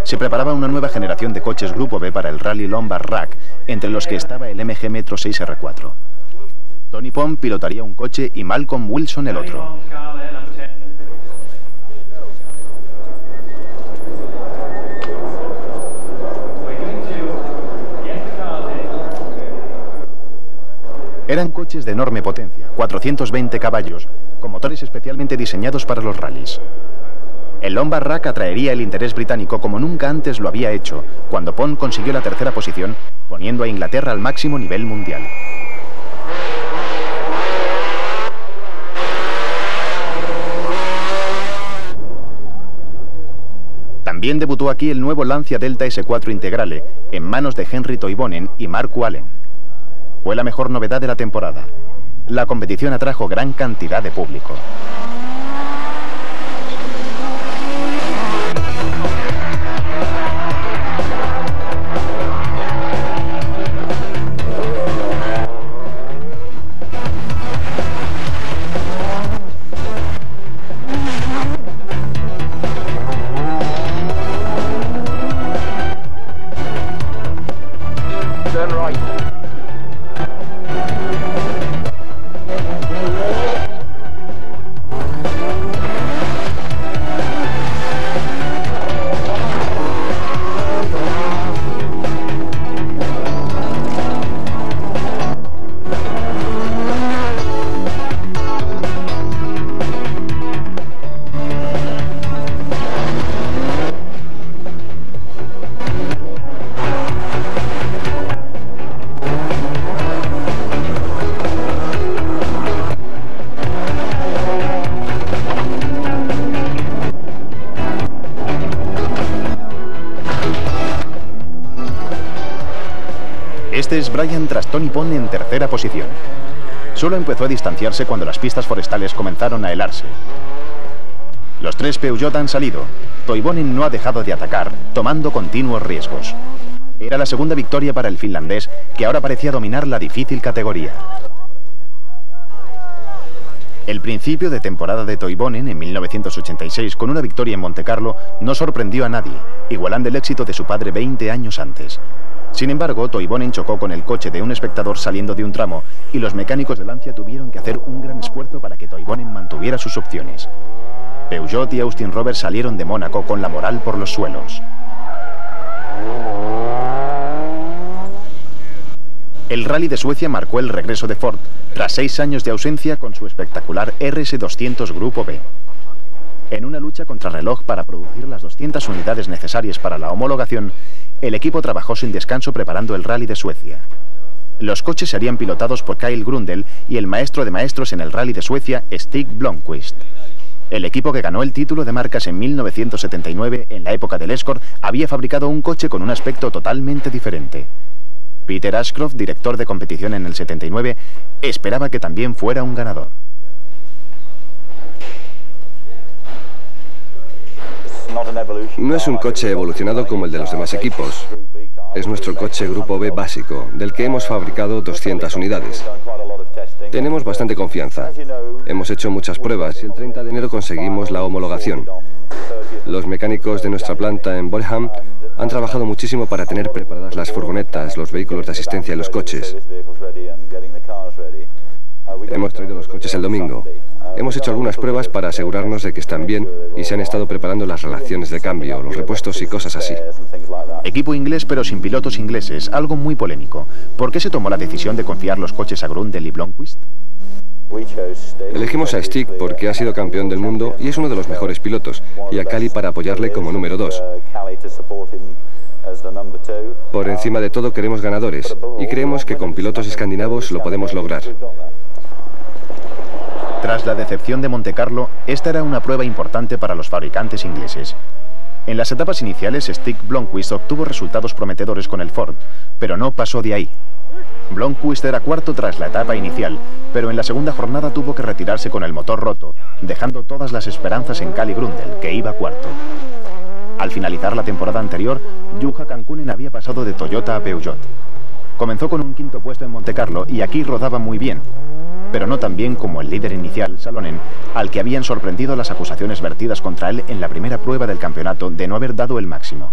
Se preparaba una nueva generación de coches Grupo B para el Rally Lombard Rack, entre los que estaba el MG Metro 6R4. Tony Pond pilotaría un coche y Malcolm Wilson el otro. Eran coches de enorme potencia, 420 caballos, con motores especialmente diseñados para los rallies. El Lombard Rack atraería el interés británico como nunca antes lo había hecho, cuando Pond consiguió la tercera posición, poniendo a Inglaterra al máximo nivel mundial. También debutó aquí el nuevo Lancia Delta S4 Integrale, en manos de Henry Toivonen y Markku Alén. Fue la mejor novedad de la temporada. La competición atrajo gran cantidad de público. Este es Brian tras Tony Pond en tercera posición. Solo empezó a distanciarse cuando las pistas forestales comenzaron a helarse. Los tres Peugeot han salido. Toivonen no ha dejado de atacar, tomando continuos riesgos. Era la segunda victoria para el finlandés, que ahora parecía dominar la difícil categoría. El principio de temporada de Toivonen en 1986, con una victoria en Montecarlo, no sorprendió a nadie, igualando el éxito de su padre 20 años antes. Sin embargo, Toivonen chocó con el coche de un espectador saliendo de un tramo y los mecánicos de Lancia tuvieron que hacer un gran esfuerzo para que Toivonen mantuviera sus opciones. Peugeot y Austin Roberts salieron de Mónaco con la moral por los suelos. El Rally de Suecia marcó el regreso de Ford, tras 6 años de ausencia con su espectacular RS200 Grupo B. En una lucha contrarreloj para producir las 200 unidades necesarias para la homologación, el equipo trabajó sin descanso preparando el Rally de Suecia. Los coches serían pilotados por Kyle Grundle y el maestro de maestros en el Rally de Suecia, Stig Blomqvist. El equipo que ganó el título de marcas en 1979, en la época del Escort, había fabricado un coche con un aspecto totalmente diferente. Peter Ashcroft, director de competición en el 79, esperaba que también fuera un ganador. No es un coche evolucionado como el de los demás equipos. Es nuestro coche Grupo B básico, del que hemos fabricado 200 unidades. Tenemos bastante confianza. Hemos hecho muchas pruebas y el 30 de enero conseguimos la homologación. Los mecánicos de nuestra planta en Bolham han trabajado muchísimo para tener preparadas las furgonetas, los vehículos de asistencia y los coches. Hemos traído los coches el domingo. Hemos hecho algunas pruebas para asegurarnos de que están bien y se han estado preparando las relaciones de cambio, los repuestos y cosas así. Equipo inglés pero sin pilotos ingleses, algo muy polémico. ¿Por qué se tomó la decisión de confiar los coches a Grundle y Blomqvist? Elegimos a Stig porque ha sido campeón del mundo y es uno de los mejores pilotos, y a Kalle para apoyarle como número 2. Por encima de todo queremos ganadores, y creemos que con pilotos escandinavos lo podemos lograr. Tras la decepción de Montecarlo, esta era una prueba importante para los fabricantes ingleses. En las etapas iniciales, Stig Blomqvist obtuvo resultados prometedores con el Ford, pero no pasó de ahí. Blomqvist era cuarto tras la etapa inicial, pero en la segunda jornada tuvo que retirarse con el motor roto, dejando todas las esperanzas en Kalle Grundle, que iba cuarto. Al finalizar la temporada anterior, Juha Kankkunen había pasado de Toyota a Peugeot. Comenzó con un quinto puesto en Montecarlo y aquí rodaba muy bien, pero no tan bien como el líder inicial, Salonen, al que habían sorprendido las acusaciones vertidas contra él en la primera prueba del campeonato de no haber dado el máximo.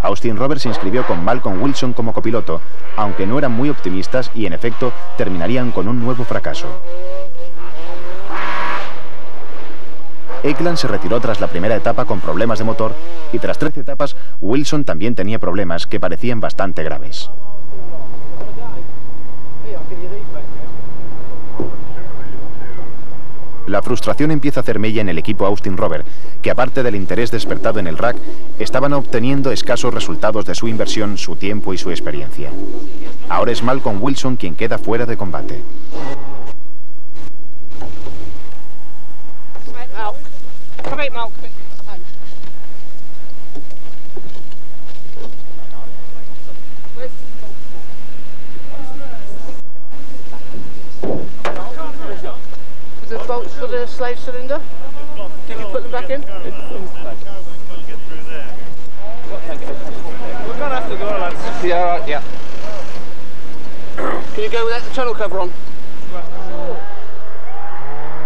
Austin Roberts se inscribió con Malcolm Wilson como copiloto, aunque no eran muy optimistas y en efecto terminarían con un nuevo fracaso. Ekland se retiró tras la primera etapa con problemas de motor y tras 13 etapas Wilson también tenía problemas que parecían bastante graves. La frustración empieza a hacer mella en el equipo Austin Roberts, que aparte del interés despertado en el RAC, estaban obteniendo escasos resultados de su inversión, su tiempo y su experiencia. Ahora es Malcolm Wilson quien queda fuera de combate. The bolts for the slave cylinder? Did you put them back in? We're gonna have to go, lads. Yeah, all right, yeah. Can you go without the tunnel cover on?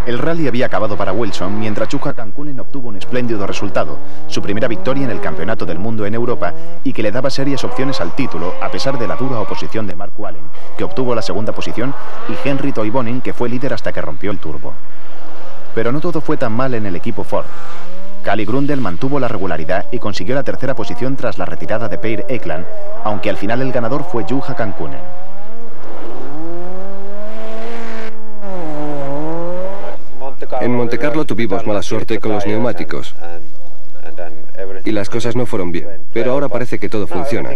El rally había acabado para Wilson, mientras Juha Kankkunen obtuvo un espléndido resultado, su primera victoria en el Campeonato del Mundo en Europa y que le daba serias opciones al título a pesar de la dura oposición de Mark Wallin, que obtuvo la segunda posición, y Henry Toivonen, que fue líder hasta que rompió el turbo. Pero no todo fue tan mal en el equipo Ford. Kalle Grundel mantuvo la regularidad y consiguió la tercera posición tras la retirada de Per Ekland, aunque al final el ganador fue Juha Kankkunen. En Montecarlo tuvimos mala suerte con los neumáticos y las cosas no fueron bien, pero ahora parece que todo funciona.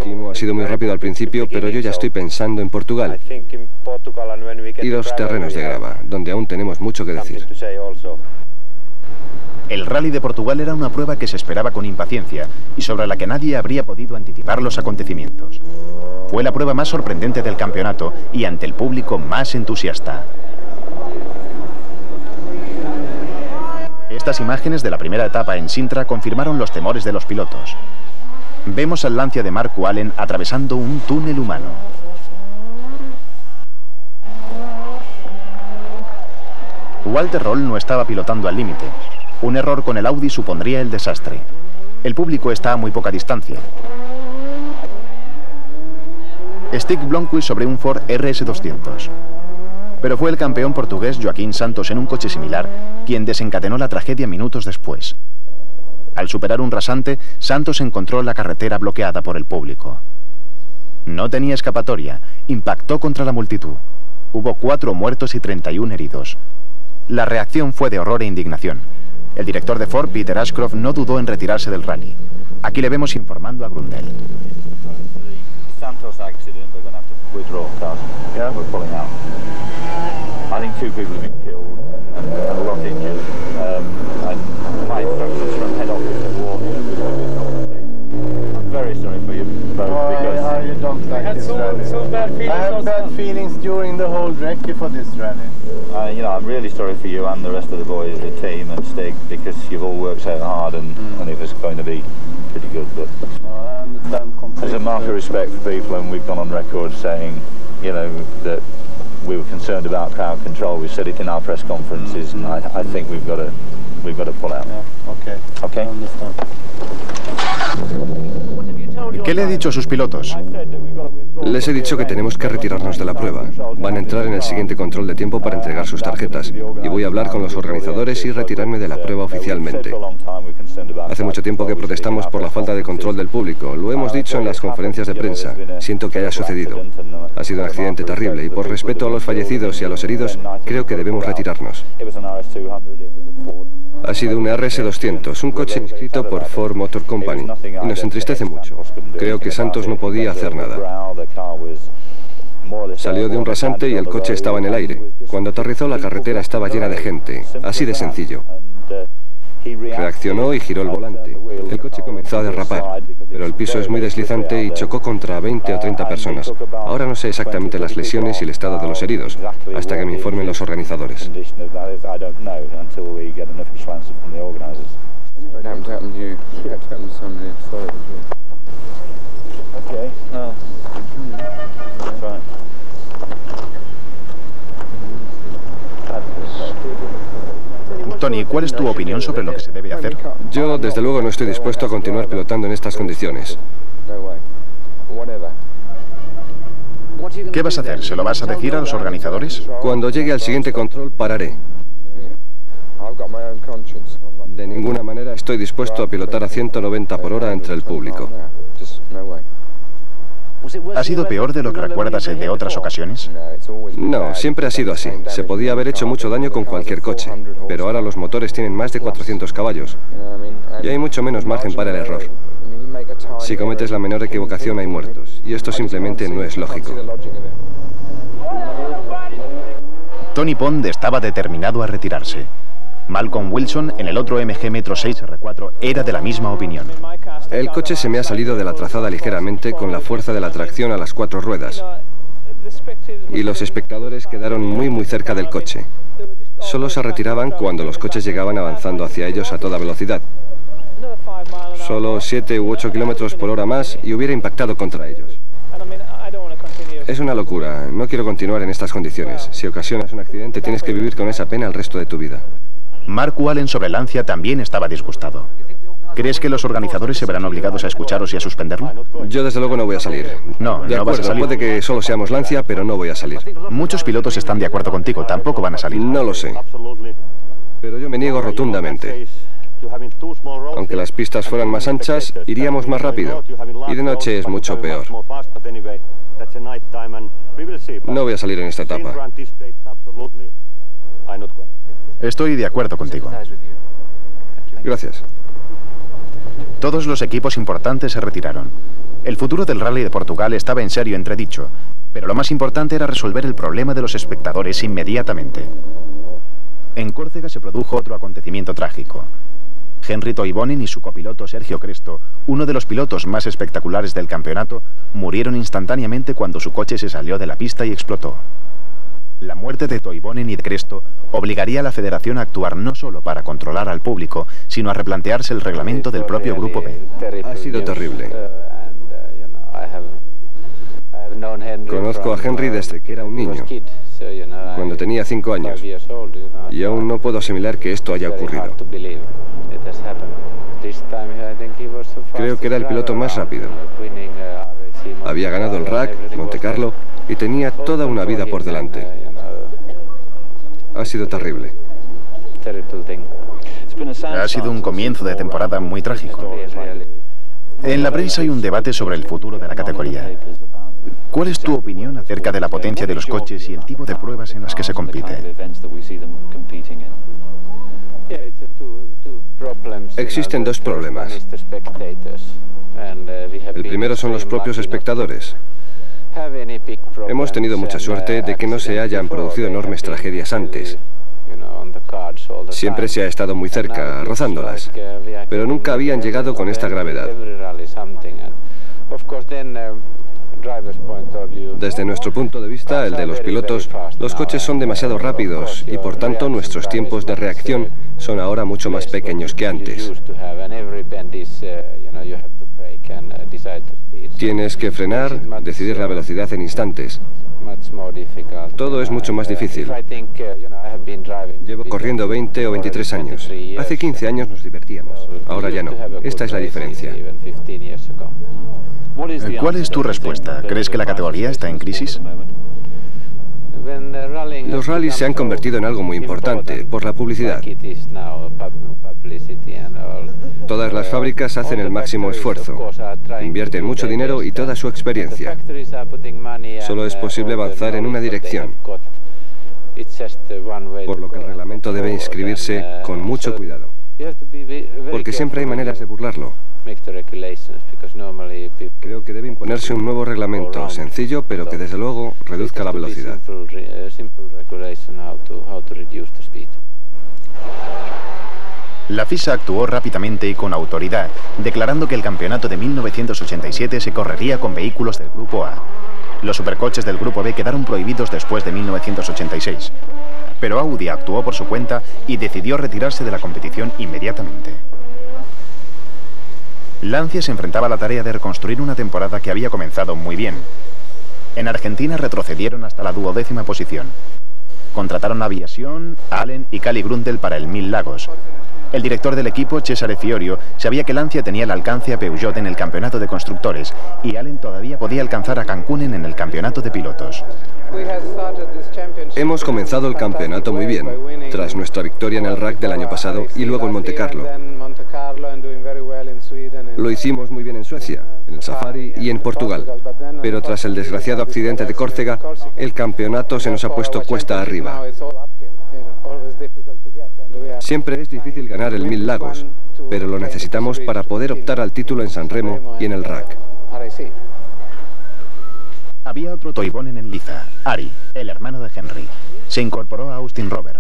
Timo ha sido muy rápido al principio, pero yo ya estoy pensando en Portugal y los terrenos de grava, donde aún tenemos mucho que decir. El Rally de Portugal era una prueba que se esperaba con impaciencia y sobre la que nadie habría podido anticipar los acontecimientos. Fue la prueba más sorprendente del campeonato y ante el público más entusiasta. Estas imágenes de la primera etapa en Sintra confirmaron los temores de los pilotos. Vemos al Lancia de Mark Wallin atravesando un túnel humano. Walter Röhrl no estaba pilotando al límite. Un error con el Audi supondría el desastre. El público está a muy poca distancia. Stig Blomqvist sobre un Ford RS200. Pero fue el campeón portugués Joaquim Santos en un coche similar quien desencadenó la tragedia minutos después. Al superar un rasante, Santos encontró la carretera bloqueada por el público. No tenía escapatoria, impactó contra la multitud. Hubo 4 muertos y 31 heridos. La reacción fue de horror e indignación. El director de Ford, Peter Ashcroft, no dudó en retirarse del rally. Aquí le vemos informando a Grundel. Santos accident, we're going to have to withdraw cars. Yeah, we're pulling out. I think 2 people have been killed and a lot injured. And my instructions from head office have warned you. I'm very sorry for you both because I don't like this rally. I have bad feelings during the whole recce for this rally. you know, I'm really sorry for you and the rest of the boys, the team and Stig, because you've all worked so hard and it was going to be pretty good. But I understand completely. As a mark of respect for people, and we've gone on record saying, you know, that we were concerned about crowd control. We said it in our press conferences, and I think we've got to pull out. Yeah, okay. Okay. I understand. ¿Qué le ha dicho a sus pilotos? Les he dicho que tenemos que retirarnos de la prueba. Van a entrar en el siguiente control de tiempo para entregar sus tarjetas. Y voy a hablar con los organizadores y retirarme de la prueba oficialmente. Hace mucho tiempo que protestamos por la falta de control del público. Lo hemos dicho en las conferencias de prensa. Siento que haya sucedido. Ha sido un accidente terrible y por respeto a los fallecidos y a los heridos, creo que debemos retirarnos. Ha sido un RS200, un coche inscrito por Ford Motor Company, y nos entristece mucho. Creo que Santos no podía hacer nada. Salió de un rasante y el coche estaba en el aire. Cuando aterrizó, la carretera estaba llena de gente, así de sencillo. Reaccionó y giró el volante. El coche comenzó a derrapar, pero el piso es muy deslizante y chocó contra 20 o 30 personas. Ahora no sé exactamente las lesiones y el estado de los heridos, hasta que me informen los organizadores. Tony, ¿Y cuál es tu opinión sobre lo que se debe hacer? Yo, desde luego, no estoy dispuesto a continuar pilotando en estas condiciones. ¿Qué vas a hacer? ¿Se lo vas a decir a los organizadores? Cuando llegue al siguiente control, pararé. De ninguna manera estoy dispuesto a pilotar a 190 por hora entre el público. ¿Ha sido peor de lo que recuerdas el de otras ocasiones? No, siempre ha sido así. Se podía haber hecho mucho daño con cualquier coche, pero ahora los motores tienen más de 400 caballos y hay mucho menos margen para el error. Si cometes la menor equivocación hay muertos, y esto simplemente no es lógico. Tony Pond estaba determinado a retirarse. Malcolm Wilson, en el otro MG Metro 6R4, era de la misma opinión. El coche se me ha salido de la trazada ligeramente con la fuerza de la tracción a las 4 ruedas. Y los espectadores quedaron muy cerca del coche. Solo se retiraban cuando los coches llegaban avanzando hacia ellos a toda velocidad. Solo 7 u 8 kilómetros por hora más y hubiera impactado contra ellos. Es una locura. No quiero continuar en estas condiciones. Si ocasionas un accidente, tienes que vivir con esa pena el resto de tu vida. Mark Wallen sobre Lancia también estaba disgustado. ¿Crees que los organizadores se verán obligados a escucharos y a suspenderlo? Yo desde luego no voy a salir. No vas a salir. Puede que solo seamos Lancia, pero no voy a salir. Muchos pilotos están de acuerdo contigo, tampoco van a salir. No lo sé. Pero yo me niego rotundamente. Aunque las pistas fueran más anchas, iríamos más rápido. Y de noche es mucho peor. No voy a salir en esta etapa. Estoy de acuerdo contigo. Gracias. Todos los equipos importantes se retiraron. El futuro del Rally de Portugal estaba en serio entredicho, pero lo más importante era resolver el problema de los espectadores inmediatamente. En Córcega se produjo otro acontecimiento trágico. Henry Toivonen y su copiloto Sergio Cresto, uno de los pilotos más espectaculares del campeonato, murieron instantáneamente cuando su coche se salió de la pista y explotó. La muerte de Toivonen y de Cresto obligaría a la federación a actuar no solo para controlar al público, sino a replantearse el reglamento del propio Grupo B. Ha sido terrible. Conozco a Henry desde que era un niño, cuando tenía 5 años, y aún no puedo asimilar que esto haya ocurrido. Creo que era el piloto más rápido. Había ganado el RAC, Monte Carlo, y tenía toda una vida por delante. Ha sido terrible. Ha sido un comienzo de temporada muy trágico. En la prensa hay un debate sobre el futuro de la categoría. ¿Cuál es tu opinión acerca de la potencia de los coches y el tipo de pruebas en las que se compite? Existen dos problemas. El primero son los propios espectadores. Hemos tenido mucha suerte de que no se hayan producido enormes tragedias antes. Siempre se ha estado muy cerca, rozándolas, pero nunca habían llegado con esta gravedad. Desde nuestro punto de vista, el de los pilotos, los coches son demasiado rápidos y por tanto nuestros tiempos de reacción son ahora mucho más pequeños que antes. Tienes que frenar, decidir la velocidad en instantes. Todo es mucho más difícil. Llevo corriendo 20 o 23 años. Hace 15 años nos divertíamos, ahora ya no. Esta es la diferencia. ¿Cuál es tu respuesta? ¿Crees que la categoría está en crisis? Los rallies se han convertido en algo muy importante por la publicidad. Todas las fábricas hacen el máximo esfuerzo, invierten mucho dinero y toda su experiencia. Solo es posible avanzar en una dirección, por lo que el reglamento debe inscribirse con mucho cuidado, porque siempre hay maneras de burlarlo. Creo que debe imponerse un nuevo reglamento, sencillo, pero que desde luego reduzca la velocidad. La FISA actuó rápidamente y con autoridad, declarando que el campeonato de 1987 se correría con vehículos del Grupo A. Los supercoches del Grupo B quedaron prohibidos después de 1986. Pero Audi actuó por su cuenta y decidió retirarse de la competición inmediatamente. Lancia se enfrentaba a la tarea de reconstruir una temporada que había comenzado muy bien. En Argentina retrocedieron hasta la 12ª posición. contrataron aviación, Allen y Cali Grundle para el 1000 Lagos. El director del equipo, Cesare Fiorio, sabía que Lancia tenía el alcance a Peugeot en el campeonato de constructores y Allen todavía podía alcanzar a Cancunen en el campeonato de pilotos. Hemos comenzado el campeonato muy bien, tras nuestra victoria en el RAC del año pasado y luego en Monte Carlo. Lo hicimos muy bien en Suecia, en el Safari y en Portugal, pero tras el desgraciado accidente de Córcega, el campeonato se nos ha puesto cuesta arriba. Siempre es difícil ganar el 1000 Lagos, pero lo necesitamos para poder optar al título en San Remo y en el RAC. Había otro Toivonen en liza, Ari, el hermano de Henry. Se incorporó a Austin Rover.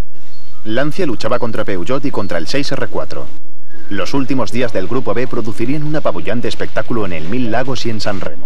Lancia luchaba contra Peugeot y contra el 6R4. Los últimos días del Grupo B producirían un apabullante espectáculo en el 1000 Lagos y en San Remo.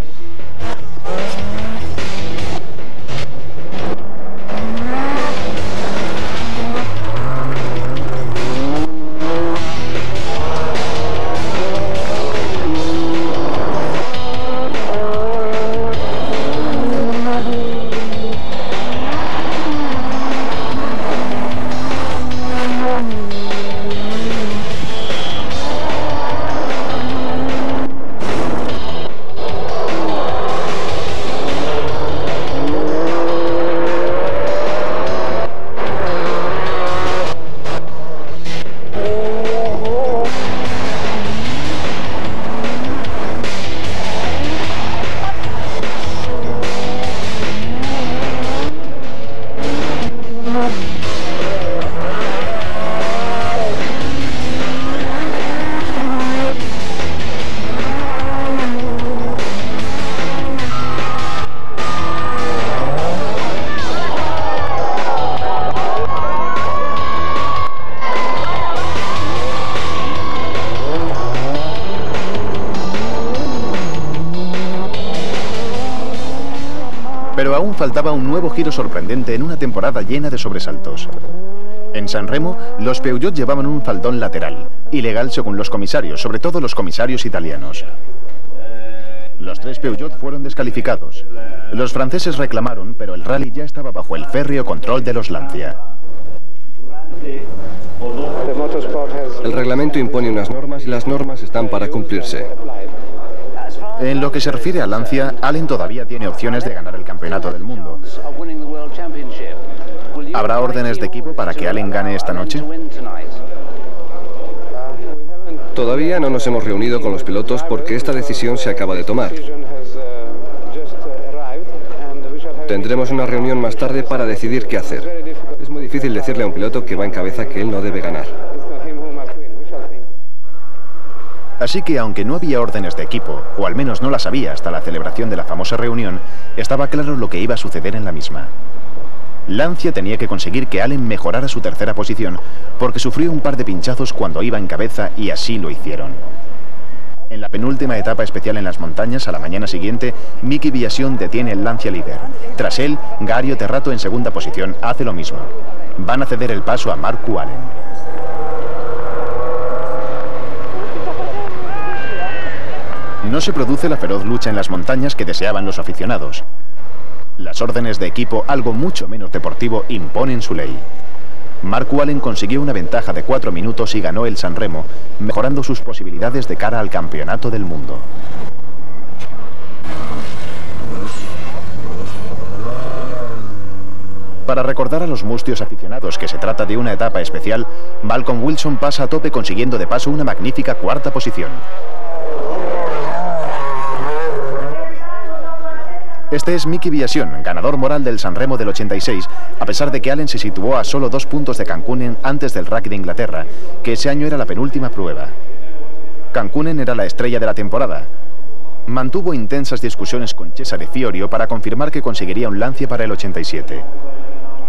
Pero aún faltaba un nuevo giro sorprendente en una temporada llena de sobresaltos. En San Remo, los Peugeot llevaban un faldón lateral, ilegal según los comisarios, sobre todo los comisarios italianos. Los 3 Peugeot fueron descalificados. Los franceses reclamaron, pero el rally ya estaba bajo el férreo control de los Lancia. El reglamento impone unas normas y las normas están para cumplirse. En lo que se refiere a Lancia, Allen todavía tiene opciones de ganar el campeonato del mundo. ¿Habrá órdenes de equipo para que Allen gane esta noche? Todavía no nos hemos reunido con los pilotos porque esta decisión se acaba de tomar. Tendremos una reunión más tarde para decidir qué hacer. Es muy difícil decirle a un piloto que va en cabeza que él no debe ganar. Así que aunque no había órdenes de equipo, o al menos no las había hasta la celebración de la famosa reunión, estaba claro lo que iba a suceder en la misma. Lancia tenía que conseguir que Allen mejorara su tercera posición, porque sufrió un par de pinchazos cuando iba en cabeza y así lo hicieron. En la penúltima etapa especial en las montañas, a la mañana siguiente, Miki Biasion detiene el Lancia líder. Tras él, Gario Terrato en segunda posición hace lo mismo. Van a ceder el paso a Marco Allen. No se produce la feroz lucha en las montañas que deseaban los aficionados. Las órdenes de equipo, algo mucho menos deportivo, imponen su ley. Marco Allen consiguió una ventaja de 4 minutos y ganó el San Remo, mejorando sus posibilidades de cara al campeonato del mundo. Para recordar a los mustios aficionados que se trata de una etapa especial, Malcolm Wilson pasa a tope consiguiendo de paso una magnífica cuarta posición. Este es Miki Biasion, ganador moral del San Remo del 86, a pesar de que Allen se situó a solo 2 puntos de Cancunen antes del RAC de Inglaterra, que ese año era la penúltima prueba. Cancunen era la estrella de la temporada. Mantuvo intensas discusiones con Cesare Fiorio para confirmar que conseguiría un Lancia para el 87.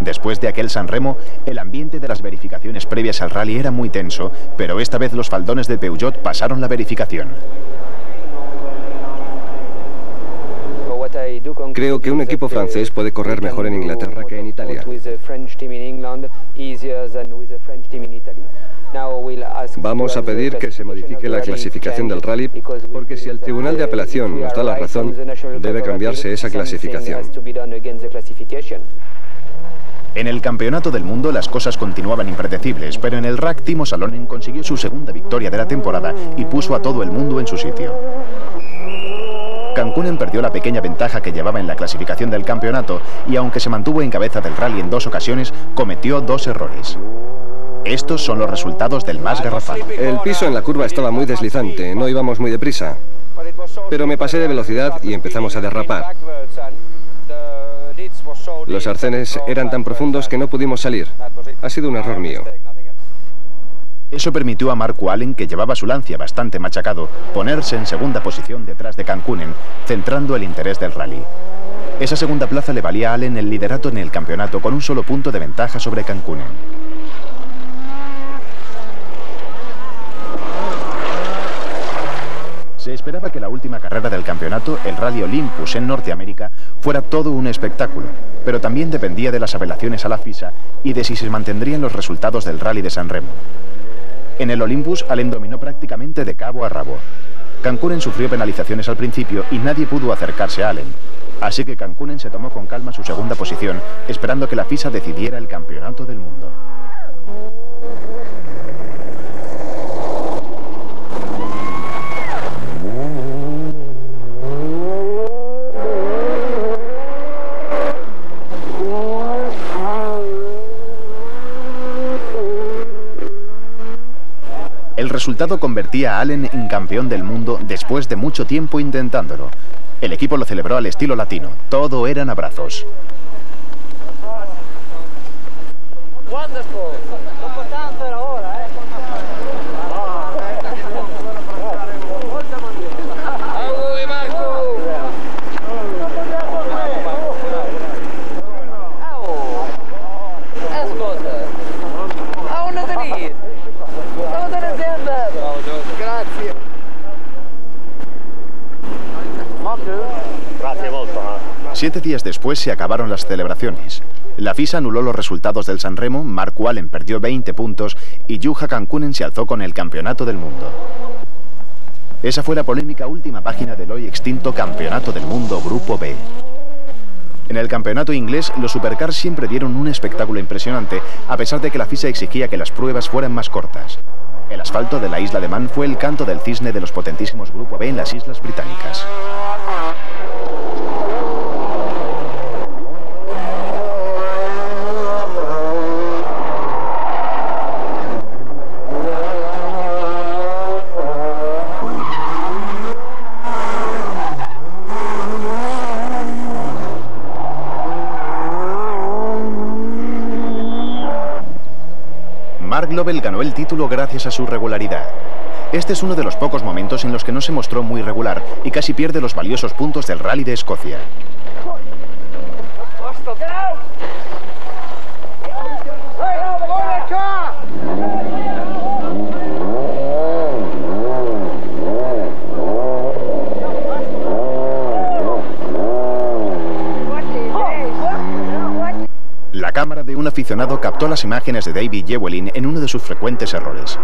Después de aquel San Remo, el ambiente de las verificaciones previas al rally era muy tenso, pero esta vez los faldones de Peugeot pasaron la verificación. Creo que un equipo francés puede correr mejor en Inglaterra que en Italia. Vamos a pedir que se modifique la clasificación del rally, porque si el Tribunal de Apelación nos da la razón, debe cambiarse esa clasificación. En el Campeonato del Mundo las cosas continuaban impredecibles, pero en el RAC Timo Salonen consiguió su segunda victoria de la temporada y puso a todo el mundo en su sitio. Kankkunen perdió la pequeña ventaja que llevaba en la clasificación del campeonato y aunque se mantuvo en cabeza del rally en 2 ocasiones, cometió 2 errores. Estos son los resultados del más garrafal. El piso en la curva estaba muy deslizante, no íbamos muy deprisa. Pero me pasé de velocidad y empezamos a derrapar. Los arcenes eran tan profundos que no pudimos salir. Ha sido un error mío. Eso permitió a Marco Allen, que llevaba su Lancia bastante machacado, ponerse en segunda posición detrás de Kankkunen, centrando el interés del rally. Esa segunda plaza le valía a Allen el liderato en el campeonato con un solo punto de ventaja sobre Kankkunen. Se esperaba que la última carrera del campeonato, el Rally Olympus en Norteamérica, fuera todo un espectáculo, pero también dependía de las apelaciones a la FISA y de si se mantendrían los resultados del Rally de San Remo. En el Olympus, Allen dominó prácticamente de cabo a rabo. Kankkunen sufrió penalizaciones al principio y nadie pudo acercarse a Allen. Así que Kankkunen se tomó con calma su segunda posición, esperando que la FISA decidiera el campeonato del mundo. El resultado convertía a Allen en campeón del mundo después de mucho tiempo intentándolo. El equipo lo celebró al estilo latino. Todo eran abrazos. Siete días después se acabaron las celebraciones. La FISA anuló los resultados del San Remo, Marco Allen perdió 20 puntos y Juha Kankkunen se alzó con el campeonato del mundo. Esa fue la polémica última página del hoy extinto Campeonato del Mundo Grupo B. En el campeonato inglés, los supercars siempre dieron un espectáculo impresionante, a pesar de que la FISA exigía que las pruebas fueran más cortas. El asfalto de la isla de Man fue el canto del cisne de los potentísimos Grupo B en las Islas Británicas. Mark Lovell ganó el título gracias a su regularidad. Este es uno de los pocos momentos en los que no se mostró muy regular y casi pierde los valiosos puntos del Rally de Escocia. La cámara de un aficionado captó las imágenes de David Llewellyn en uno de sus frecuentes errores.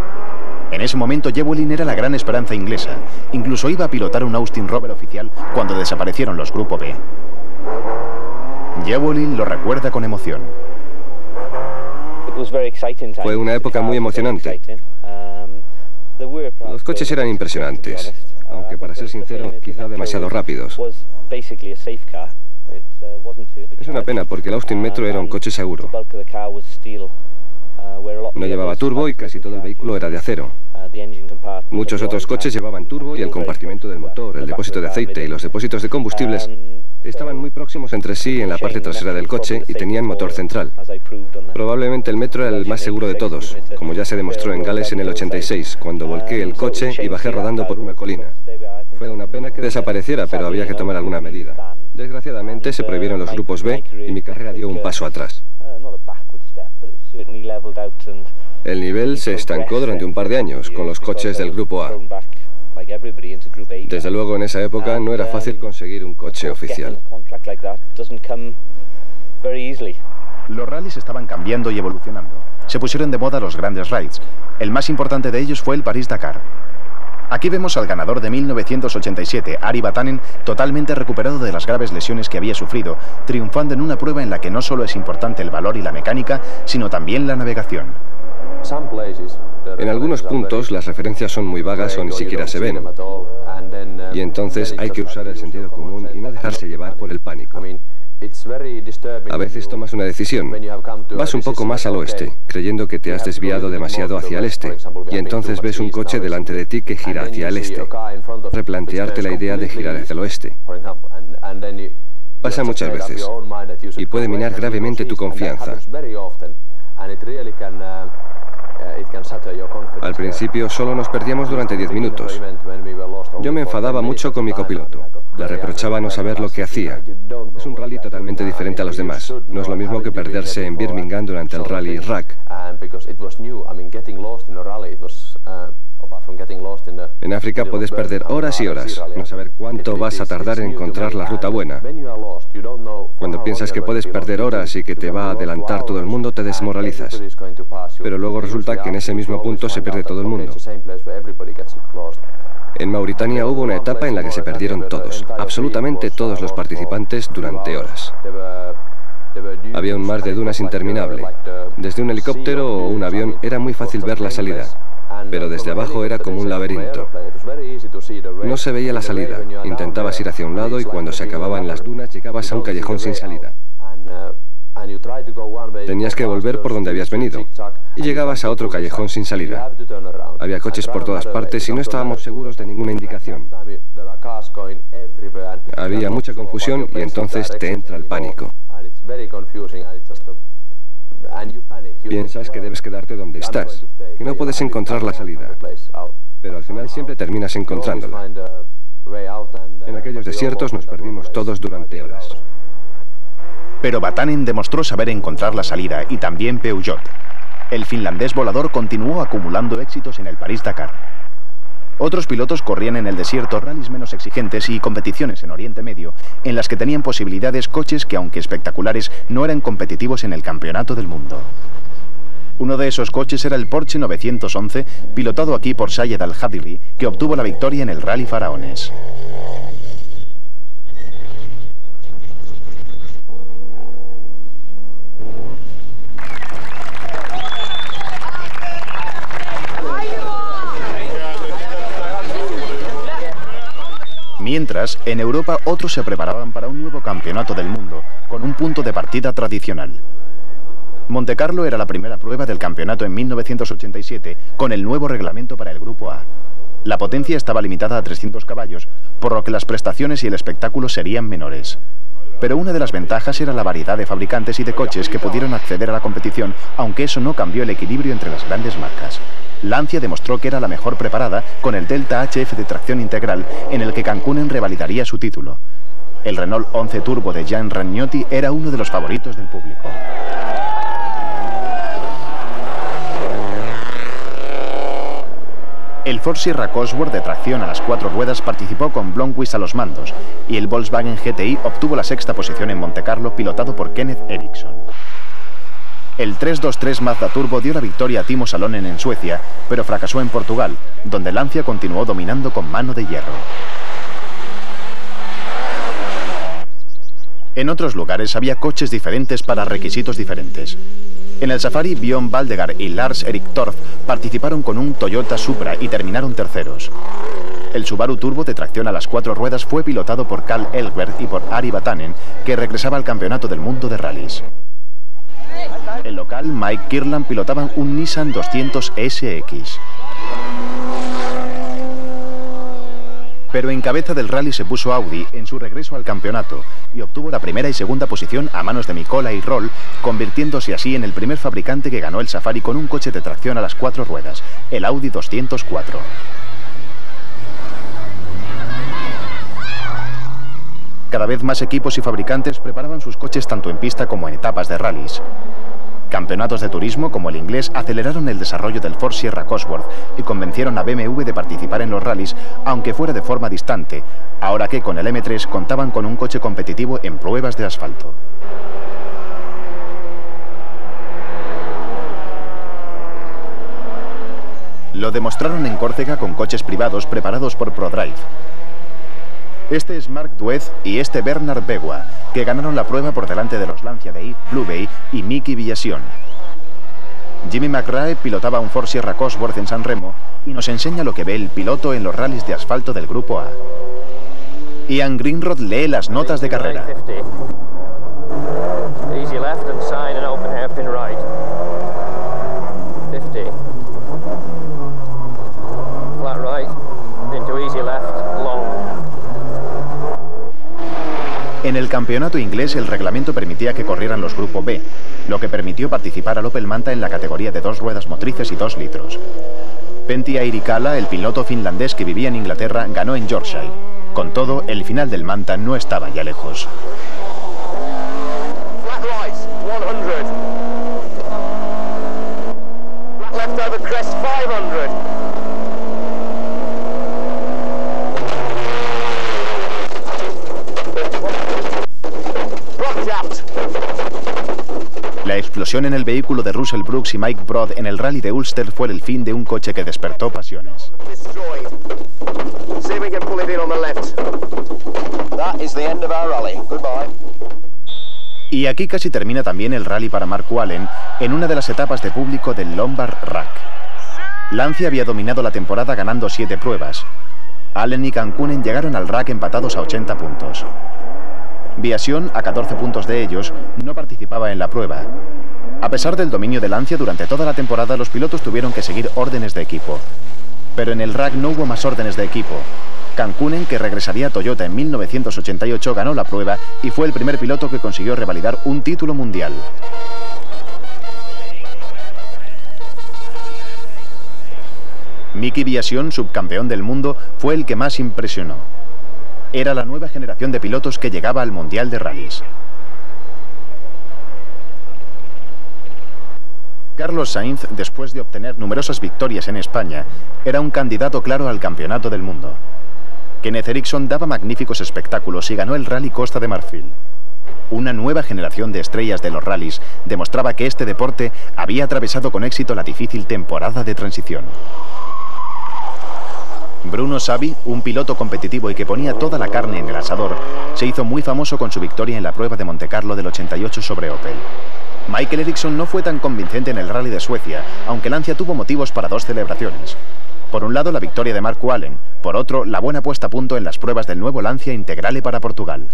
En ese momento Llewellyn era la gran esperanza inglesa. Incluso iba a pilotar un Austin Rover oficial cuando desaparecieron los Grupo B. Llewellyn lo recuerda con emoción. Fue una época muy emocionante. Los coches eran impresionantes, aunque para ser sincero, quizá demasiado rápidos. Es una pena porque el Austin Metro era un coche seguro. No llevaba turbo y casi todo el vehículo era de acero. Muchos otros coches llevaban turbo y el compartimento del motor, el depósito de aceite y los depósitos de combustibles estaban muy próximos entre sí en la parte trasera del coche y tenían motor central. Probablemente el Metro era el más seguro de todos, como ya se demostró en Gales en el 86, cuando volqué el coche y bajé rodando por una colina. Fue una pena que desapareciera, pero había que tomar alguna medida. Desgraciadamente se prohibieron los grupos B y mi carrera dio un paso atrás. El nivel se estancó durante un par de años con los coches del Grupo A. Desde luego en esa época no era fácil conseguir un coche oficial. Los rallies estaban cambiando y evolucionando. Se pusieron de moda los grandes raids. El más importante de ellos fue el París-Dakar. Aquí vemos al ganador de 1987, Ari Vatanen, totalmente recuperado de las graves lesiones que había sufrido, triunfando en una prueba en la que no solo es importante el valor y la mecánica, sino también la navegación. En algunos puntos las referencias son muy vagas o ni siquiera se ven. Y entonces hay que usar el sentido común y no dejarse llevar por el pánico. A veces tomas una decisión. Vas un poco más al oeste, creyendo que te has desviado demasiado hacia el este, y entonces ves un coche delante de ti que gira hacia el este. Replantearte la idea de girar hacia el oeste. Pasa muchas veces, y puede minar gravemente tu confianza. Al principio solo nos perdíamos durante 10 minutos. Yo me enfadaba mucho con mi copiloto. Le reprochaba no saber lo que hacía. Es un rally totalmente diferente a los demás. No es lo mismo que perderse en Birmingham durante el rally Rack. En África puedes perder horas y horas, no saber cuánto vas a tardar en encontrar la ruta buena. Cuando piensas que puedes perder horas y que te va a adelantar todo el mundo, te desmoralizas. Pero luego resulta que en ese mismo punto se pierde todo el mundo. En Mauritania hubo una etapa en la que se perdieron todos, absolutamente todos los participantes durante horas. Había un mar de dunas interminable. Desde un helicóptero o un avión era muy fácil ver la salida, pero desde abajo era como un laberinto. No se veía la salida, intentabas ir hacia un lado y cuando se acababan las dunas llegabas a un callejón sin salida. Tenías que volver por donde habías venido y llegabas a otro callejón sin salida. Había coches por todas partes y no estábamos seguros de ninguna indicación. Había mucha confusión y entonces te entra el pánico. Piensas que debes quedarte donde estás, que no puedes encontrar la salida, pero al final siempre terminas encontrándola. En aquellos desiertos nos perdimos todos durante horas. Pero Vatanen demostró saber encontrar la salida y también Peugeot. El finlandés volador continuó acumulando éxitos en el París-Dakar. Otros pilotos corrían en el desierto rallies menos exigentes y competiciones en Oriente Medio, en las que tenían posibilidades coches que, aunque espectaculares, no eran competitivos en el Campeonato del Mundo. Uno de esos coches era el Porsche 911, pilotado aquí por Sayed Al-Hadili, que obtuvo la victoria en el Rally Faraones. Mientras, en Europa otros se preparaban para un nuevo campeonato del mundo, con un punto de partida tradicional. Montecarlo era la primera prueba del campeonato en 1987, con el nuevo reglamento para el Grupo A. La potencia estaba limitada a 300 caballos, por lo que las prestaciones y el espectáculo serían menores. Pero una de las ventajas era la variedad de fabricantes y de coches que pudieron acceder a la competición, aunque eso no cambió el equilibrio entre las grandes marcas. Lancia demostró que era la mejor preparada con el Delta HF de tracción integral, en el que Cancunen revalidaría su título. El Renault 11 Turbo de Jean Ragnotti era uno de los favoritos del público. El Ford Sierra Cosworth de tracción a las 4 ruedas participó con Blomqvist a los mandos, y el Volkswagen GTI obtuvo la sexta posición en Montecarlo, pilotado por Kenneth Eriksson. El 323 Mazda Turbo dio la victoria a Timo Salonen en Suecia, pero fracasó en Portugal, donde Lancia continuó dominando con mano de hierro. En otros lugares había coches diferentes para requisitos diferentes. En el Safari, Björn Valdegar y Lars Erik Torp participaron con un Toyota Supra y terminaron terceros. El Subaru Turbo de tracción a las 4 ruedas fue pilotado por Carl Elgbert y por Ari Vatanen, que regresaba al Campeonato del Mundo de Rallys. El local, Mike Kirland, pilotaban un Nissan 200 SX. Pero en cabeza del rally se puso Audi en su regreso al campeonato y obtuvo la primera y segunda posición a manos de Mikola y Roll, convirtiéndose así en el primer fabricante que ganó el Safari con un coche de tracción a las 4 ruedas, el Audi 204. Cada vez más equipos y fabricantes preparaban sus coches tanto en pista como en etapas de rallies. Campeonatos de turismo como el inglés aceleraron el desarrollo del Ford Sierra Cosworth y convencieron a BMW de participar en los rallies, aunque fuera de forma distante, ahora que con el M3 contaban con un coche competitivo en pruebas de asfalto. Lo demostraron en Córcega con coches privados preparados por ProDrive. Este es Mark Duez y este Bernard Begua, que ganaron la prueba por delante de los Lancia de Yves Bluebay y Mickey Villation. Jimmy McRae pilotaba un Ford Sierra Cosworth en San Remo y nos enseña lo que ve el piloto en los rallies de asfalto del Grupo A. Ian Greenrod lee las notas de carrera. Easy left and sign and open hairpin right. 50. Flat right into easy left, long. En el campeonato inglés el reglamento permitía que corrieran los Grupo B, lo que permitió participar al Opel Manta en la categoría de 2 ruedas motrices y 2 litros. Pentti Airikala, el piloto finlandés que vivía en Inglaterra, ganó en Yorkshire. Con todo, el final del Manta no estaba ya lejos. Flat right, 100. Flat left over crest, 500. La explosión en el vehículo de Russell Brooks y Mike Broad en el rally de Ulster fue el fin de un coche que despertó pasiones. Y aquí casi termina también el rally para Mark Wallen en una de las etapas de público del Lombard Rack. Lancia había dominado la temporada ganando 7 pruebas. Allen y Cancunen llegaron al Rack empatados a 80 puntos. Villation, a 14 puntos de ellos, no participaba en la prueba. A pesar del dominio de Lancia durante toda la temporada, los pilotos tuvieron que seguir órdenes de equipo. Pero en el Rack no hubo más órdenes de equipo. Cancunen, que regresaría a Toyota en 1988, ganó la prueba y fue el primer piloto que consiguió revalidar un título mundial. Mickey Villation, subcampeón del mundo, fue el que más impresionó. Era la nueva generación de pilotos que llegaba al Mundial de Rallys. Carlos Sainz, después de obtener numerosas victorias en España, era un candidato claro al campeonato del mundo. Kenneth Eriksson daba magníficos espectáculos y ganó el Rally Costa de Marfil. Una nueva generación de estrellas de los rallies demostraba que este deporte había atravesado con éxito la difícil temporada de transición. Bruno Savi, un piloto competitivo y que ponía toda la carne en el asador, se hizo muy famoso con su victoria en la prueba de Montecarlo del 88 sobre Opel. Michael Eriksson no fue tan convincente en el Rally de Suecia, aunque Lancia tuvo motivos para 2 celebraciones. Por un lado, la victoria de Mark Wallen, por otro, la buena puesta a punto en las pruebas del nuevo Lancia Integrale para Portugal.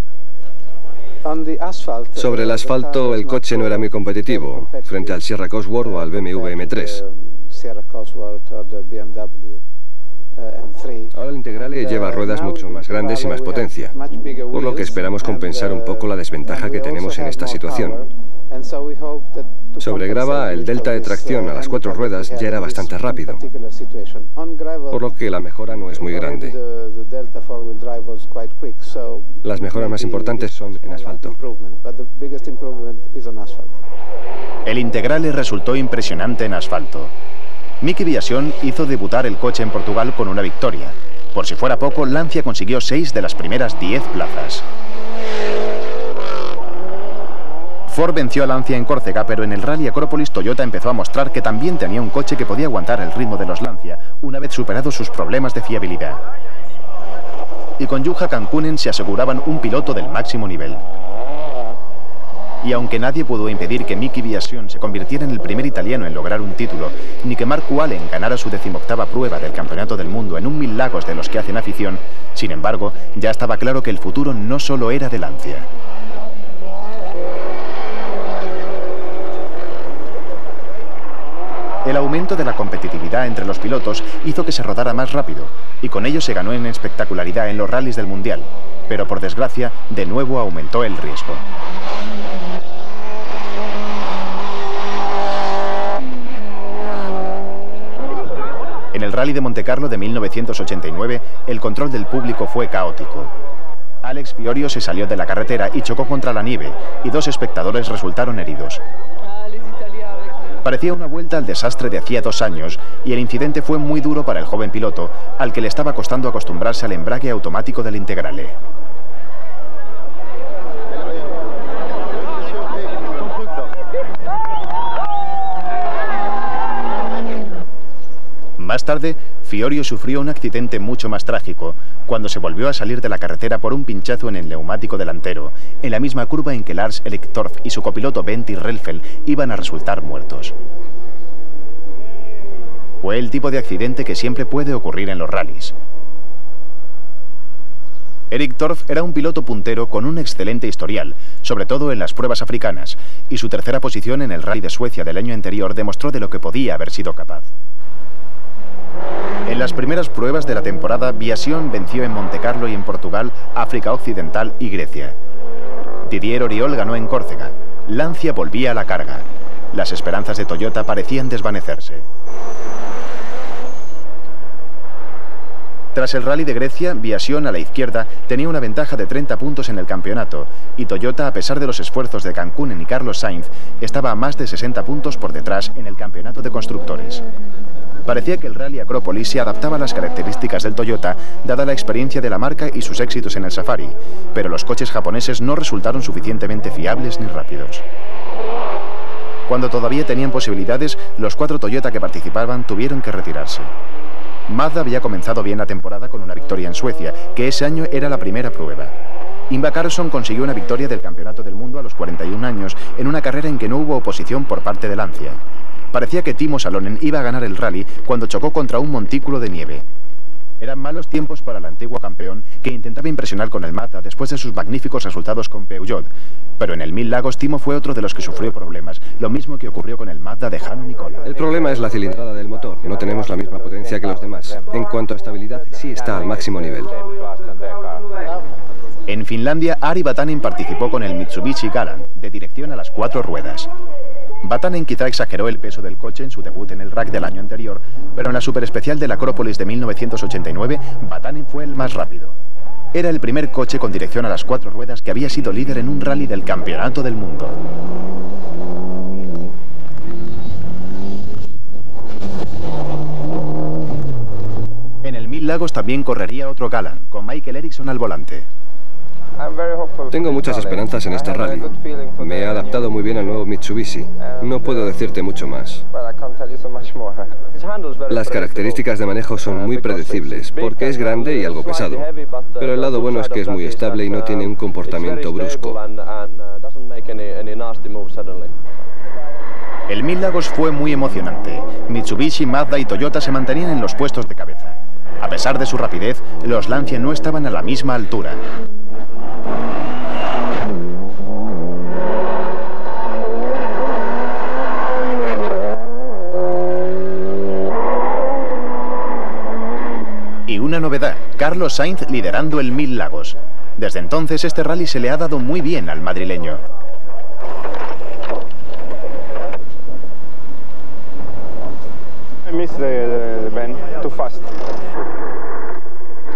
Sobre el asfalto, el coche no era muy competitivo, frente al Sierra Cosworth o al BMW M3. Ahora el Integrale lleva ruedas mucho más grandes y más potencia, por lo que esperamos compensar un poco la desventaja que tenemos en esta situación. Sobre grava, el delta de tracción a las 4 ruedas ya era bastante rápido, por lo que la mejora no es muy grande. Las mejoras más importantes son en asfalto. El Integrale resultó impresionante en asfalto. Mickey Villation hizo debutar el coche en Portugal con una victoria. Por si fuera poco, Lancia consiguió 6 de las primeras 10 plazas. Ford venció a Lancia en Córcega, pero en el Rally Acrópolis Toyota empezó a mostrar que también tenía un coche que podía aguantar el ritmo de los Lancia, una vez superados sus problemas de fiabilidad. Y con Juha Cancunen se aseguraban un piloto del máximo nivel. Y aunque nadie pudo impedir que Mickey Villation se convirtiera en el primer italiano en lograr un título, ni que Mark Wallen ganara su 18ª prueba del Campeonato del Mundo en un 1000 lagos de los que hacen afición, sin embargo, ya estaba claro que el futuro no solo era de Lancia. El aumento de la competitividad entre los pilotos hizo que se rodara más rápido, y con ello se ganó en espectacularidad en los rallies del Mundial, pero por desgracia, de nuevo aumentó el riesgo. En el Rally de Montecarlo de 1989, el control del público fue caótico. Alex Fiorio se salió de la carretera y chocó contra la nieve, y 2 espectadores resultaron heridos. Parecía una vuelta al desastre de hacía 2 años, y el incidente fue muy duro para el joven piloto, al que le estaba costando acostumbrarse al embrague automático del Integrale. Más más tarde, Fiorio sufrió un accidente mucho más trágico cuando se volvió a salir de la carretera por un pinchazo en el neumático delantero, en la misma curva en que Lars Eliktorf y su copiloto Benty Rellfeldt iban a resultar muertos. Fue el tipo de accidente que siempre puede ocurrir en los rallies. Eliktorf era un piloto puntero con un excelente historial, sobre todo en las pruebas africanas, y su tercera posición en el Rally de Suecia del año anterior demostró de lo que podía haber sido capaz. En las primeras pruebas de la temporada, Viasion venció en Montecarlo y en Portugal, África Occidental y Grecia. Didier Auriol ganó en Córcega. Lancia volvía a la carga. Las esperanzas de Toyota parecían desvanecerse. Tras el Rally de Grecia, Viasion a la izquierda tenía una ventaja de 30 puntos en el campeonato y Toyota, a pesar de los esfuerzos de Cancunen y Carlos Sainz, estaba a más de 60 puntos por detrás en el campeonato de constructores. Parecía que el Rally Acrópolis se adaptaba a las características del Toyota, dada la experiencia de la marca y sus éxitos en el Safari, pero los coches japoneses no resultaron suficientemente fiables ni rápidos. Cuando todavía tenían posibilidades, los 4 Toyota que participaban tuvieron que retirarse. Mazda había comenzado bien la temporada con una victoria en Suecia, que ese año era la primera prueba. Ingvar Carlsson consiguió una victoria del Campeonato del Mundo a los 41 años en una carrera en que no hubo oposición por parte de Lancia. Parecía que Timo Salonen iba a ganar el rally cuando chocó contra un montículo de nieve. Eran malos tiempos para el antiguo campeón, que intentaba impresionar con el Mazda después de sus magníficos resultados con Peugeot. Pero en el Mil Lagos, Timo fue otro de los que sufrió problemas, lo mismo que ocurrió con el Mazda de Hannu Mikkola. El problema es la cilindrada del motor. No tenemos la misma potencia que los demás. En cuanto a estabilidad, sí está al máximo nivel. En Finlandia, Ari Vatanen participó con el Mitsubishi Galant, de dirección a las 4 ruedas. Vatanen quizá exageró el peso del coche en su debut en el RAC del año anterior, pero en la Superespecial de la Acrópolis de 1989, Vatanen fue el más rápido. Era el primer coche con dirección a las 4 ruedas que había sido líder en un rally del Campeonato del Mundo. En el Mil Lagos también correría otro Galant, con Michael Eriksson al volante. Tengo muchas esperanzas en este rally. Me he adaptado muy bien al nuevo Mitsubishi. No puedo decirte mucho más. Las características de manejo son muy predecibles, porque es grande y algo pesado. Pero el lado bueno es que es muy estable y no tiene un comportamiento brusco. El Mil Lagos fue muy emocionante. Mitsubishi, Mazda y Toyota se mantenían en los puestos de cabeza. A pesar de su rapidez, los Lancia no estaban a la misma altura. Y una novedad, Carlos Sainz liderando el Mil Lagos. Desde entonces este rally se le ha dado muy bien al madrileño.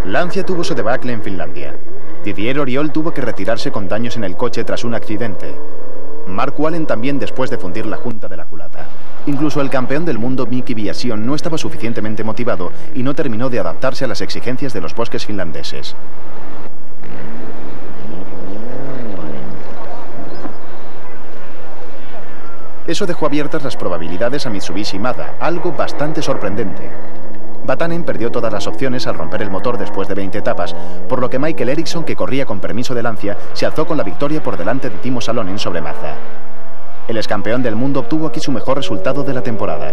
Lancia tuvo su debacle en Finlandia. Didier Auriol tuvo que retirarse con daños en el coche tras un accidente. Mark Wallen también después de fundir la junta de la culata. Incluso el campeón del mundo Miki Viasion no estaba suficientemente motivado y no terminó de adaptarse a las exigencias de los bosques finlandeses. Eso dejó abiertas las probabilidades a Mitsubishi y Mazda, algo bastante sorprendente. Vatanen perdió todas las opciones al romper el motor después de 20 etapas, por lo que Michael Eriksson, que corría con permiso de Lancia, se alzó con la victoria por delante de Timo Salonen sobre Mazda. El excampeón del mundo obtuvo aquí su mejor resultado de la temporada.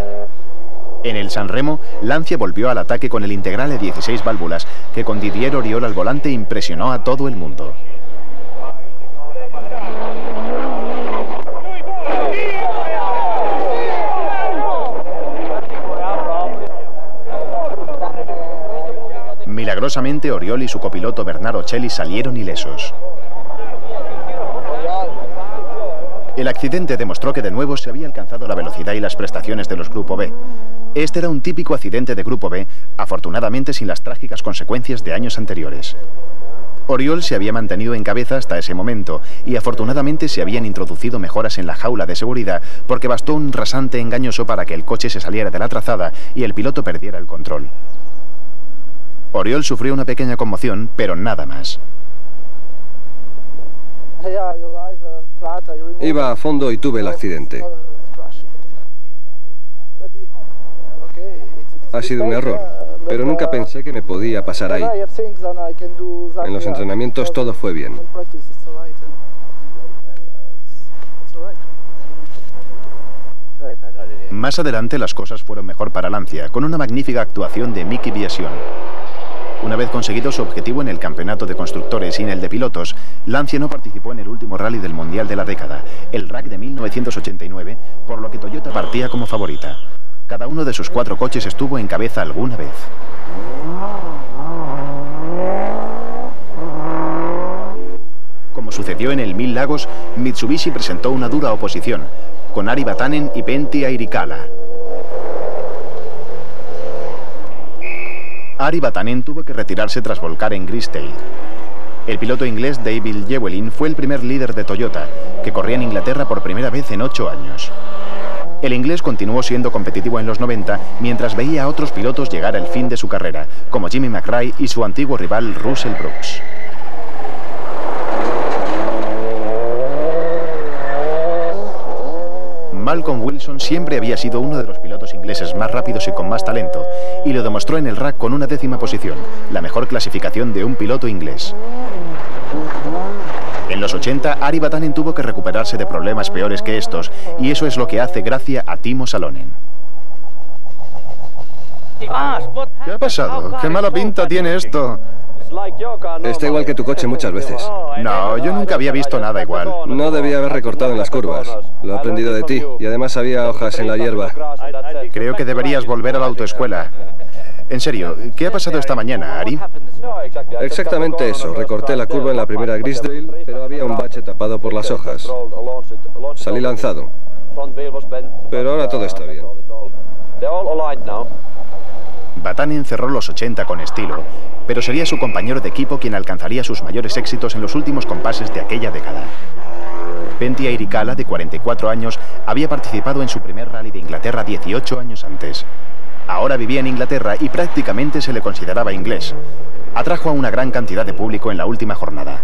En el San Remo, Lancia volvió al ataque con el integral de 16 válvulas, que con Didier Auriol al volante impresionó a todo el mundo. Milagrosamente, Auriol y su copiloto Bernard Ocelli salieron ilesos. El accidente demostró que de nuevo se había alcanzado la velocidad y las prestaciones de los Grupo B. Este era un típico accidente de Grupo B, afortunadamente sin las trágicas consecuencias de años anteriores. Auriol se había mantenido en cabeza hasta ese momento y afortunadamente se habían introducido mejoras en la jaula de seguridad porque bastó un rasante engañoso para que el coche se saliera de la trazada y el piloto perdiera el control. Auriol sufrió una pequeña conmoción, pero nada más. Iba a fondo y tuve el accidente. Ha sido un error, pero nunca pensé que me podía pasar ahí. En los entrenamientos todo fue bien. Más adelante las cosas fueron mejor para Lancia, con una magnífica actuación de Miki Biasion. Una vez conseguido su objetivo en el campeonato de constructores y en el de pilotos, Lancia no participó en el último rally del Mundial de la década, el RAC de 1989, por lo que Toyota partía como favorita. Cada uno de sus 4 coches estuvo en cabeza alguna vez. Como sucedió en el 1000 Lagos, Mitsubishi presentó una dura oposición, con Ari Vatanen y Pentti Airikala. Ari Vatanen tuvo que retirarse tras volcar en Gristay. El piloto inglés David Llewellyn fue el primer líder de Toyota, que corría en Inglaterra por primera vez en 8 años. El inglés continuó siendo competitivo en los 90, mientras veía a otros pilotos llegar al fin de su carrera, como Jimmy McRae y su antiguo rival Russell Brooks. Malcolm Wilson siempre había sido uno de los pilotos ingleses más rápidos y con más talento, y lo demostró en el RAC con una 10ª posición, la mejor clasificación de un piloto inglés. En los 80, Ari Vatanen tuvo que recuperarse de problemas peores que estos, y eso es lo que hace gracia a Timo Salonen. ¿Qué ha pasado? ¡Qué mala pinta tiene esto! Está igual que tu coche muchas veces. No, yo nunca había visto nada igual. No debía haber recortado en las curvas. Lo he aprendido de ti, y además había hojas en la hierba. Creo que deberías volver a la autoescuela. En serio, ¿qué ha pasado esta mañana, Ari? Exactamente eso. Recorté la curva en la primera Grisdale, pero había un bache tapado por las hojas. Salí lanzado. Pero ahora todo está bien. Vatanen cerró los 80 con estilo, pero sería su compañero de equipo quien alcanzaría sus mayores éxitos en los últimos compases de aquella década. Pentti Airikala, de 44 años, había participado en su primer rally de Inglaterra 18 años antes. Ahora vivía en Inglaterra y prácticamente se le consideraba inglés. Atrajo a una gran cantidad de público en la última jornada.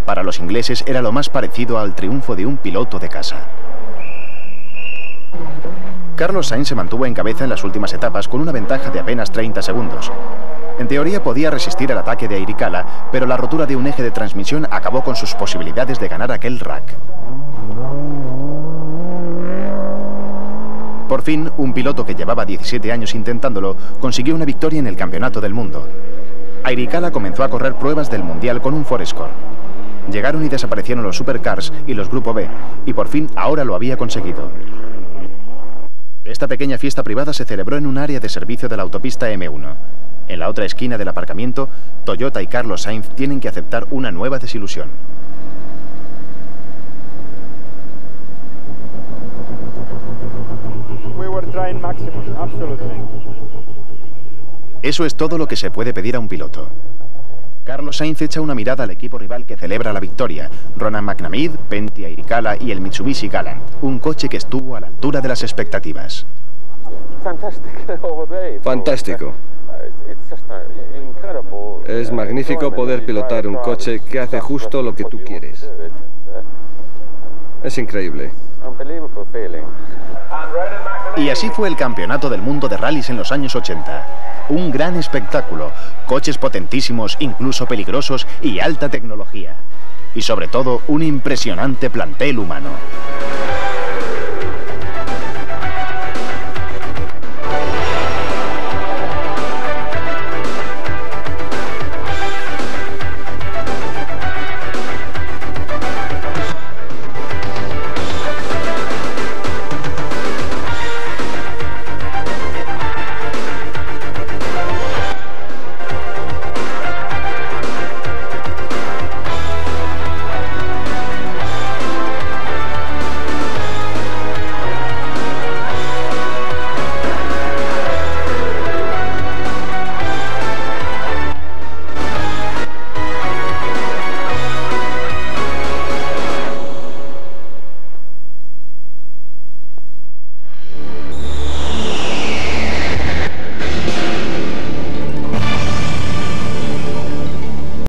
Para los ingleses era lo más parecido al triunfo de un piloto de casa. Carlos Sainz se mantuvo en cabeza en las últimas etapas con una ventaja de apenas 30 segundos. En teoría podía resistir el ataque de Airikala, pero la rotura de un eje de transmisión acabó con sus posibilidades de ganar aquel RAC. Por fin, un piloto que llevaba 17 años intentándolo consiguió una victoria en el Campeonato del Mundo. Airikala comenzó a correr pruebas del Mundial con un Forescore. Llegaron y desaparecieron los Supercars y los Grupo B, y por fin ahora lo había conseguido. Esta pequeña fiesta privada se celebró en un área de servicio de la autopista M1. En la otra esquina del aparcamiento, Toyota y Carlos Sainz tienen que aceptar una nueva desilusión. Eso es todo lo que se puede pedir a un piloto. Carlos Sainz echa una mirada al equipo rival que celebra la victoria, Ronan McNamee, Pentti Airikala y el Mitsubishi Galant, un coche que estuvo a la altura de las expectativas. Fantástico. Es magnífico poder pilotar un coche que hace justo lo que tú quieres. Es increíble. Y así fue el Campeonato del Mundo de Rallys en los años 80. Un gran espectáculo, coches potentísimos, incluso peligrosos y alta tecnología. Y sobre todo, un impresionante plantel humano.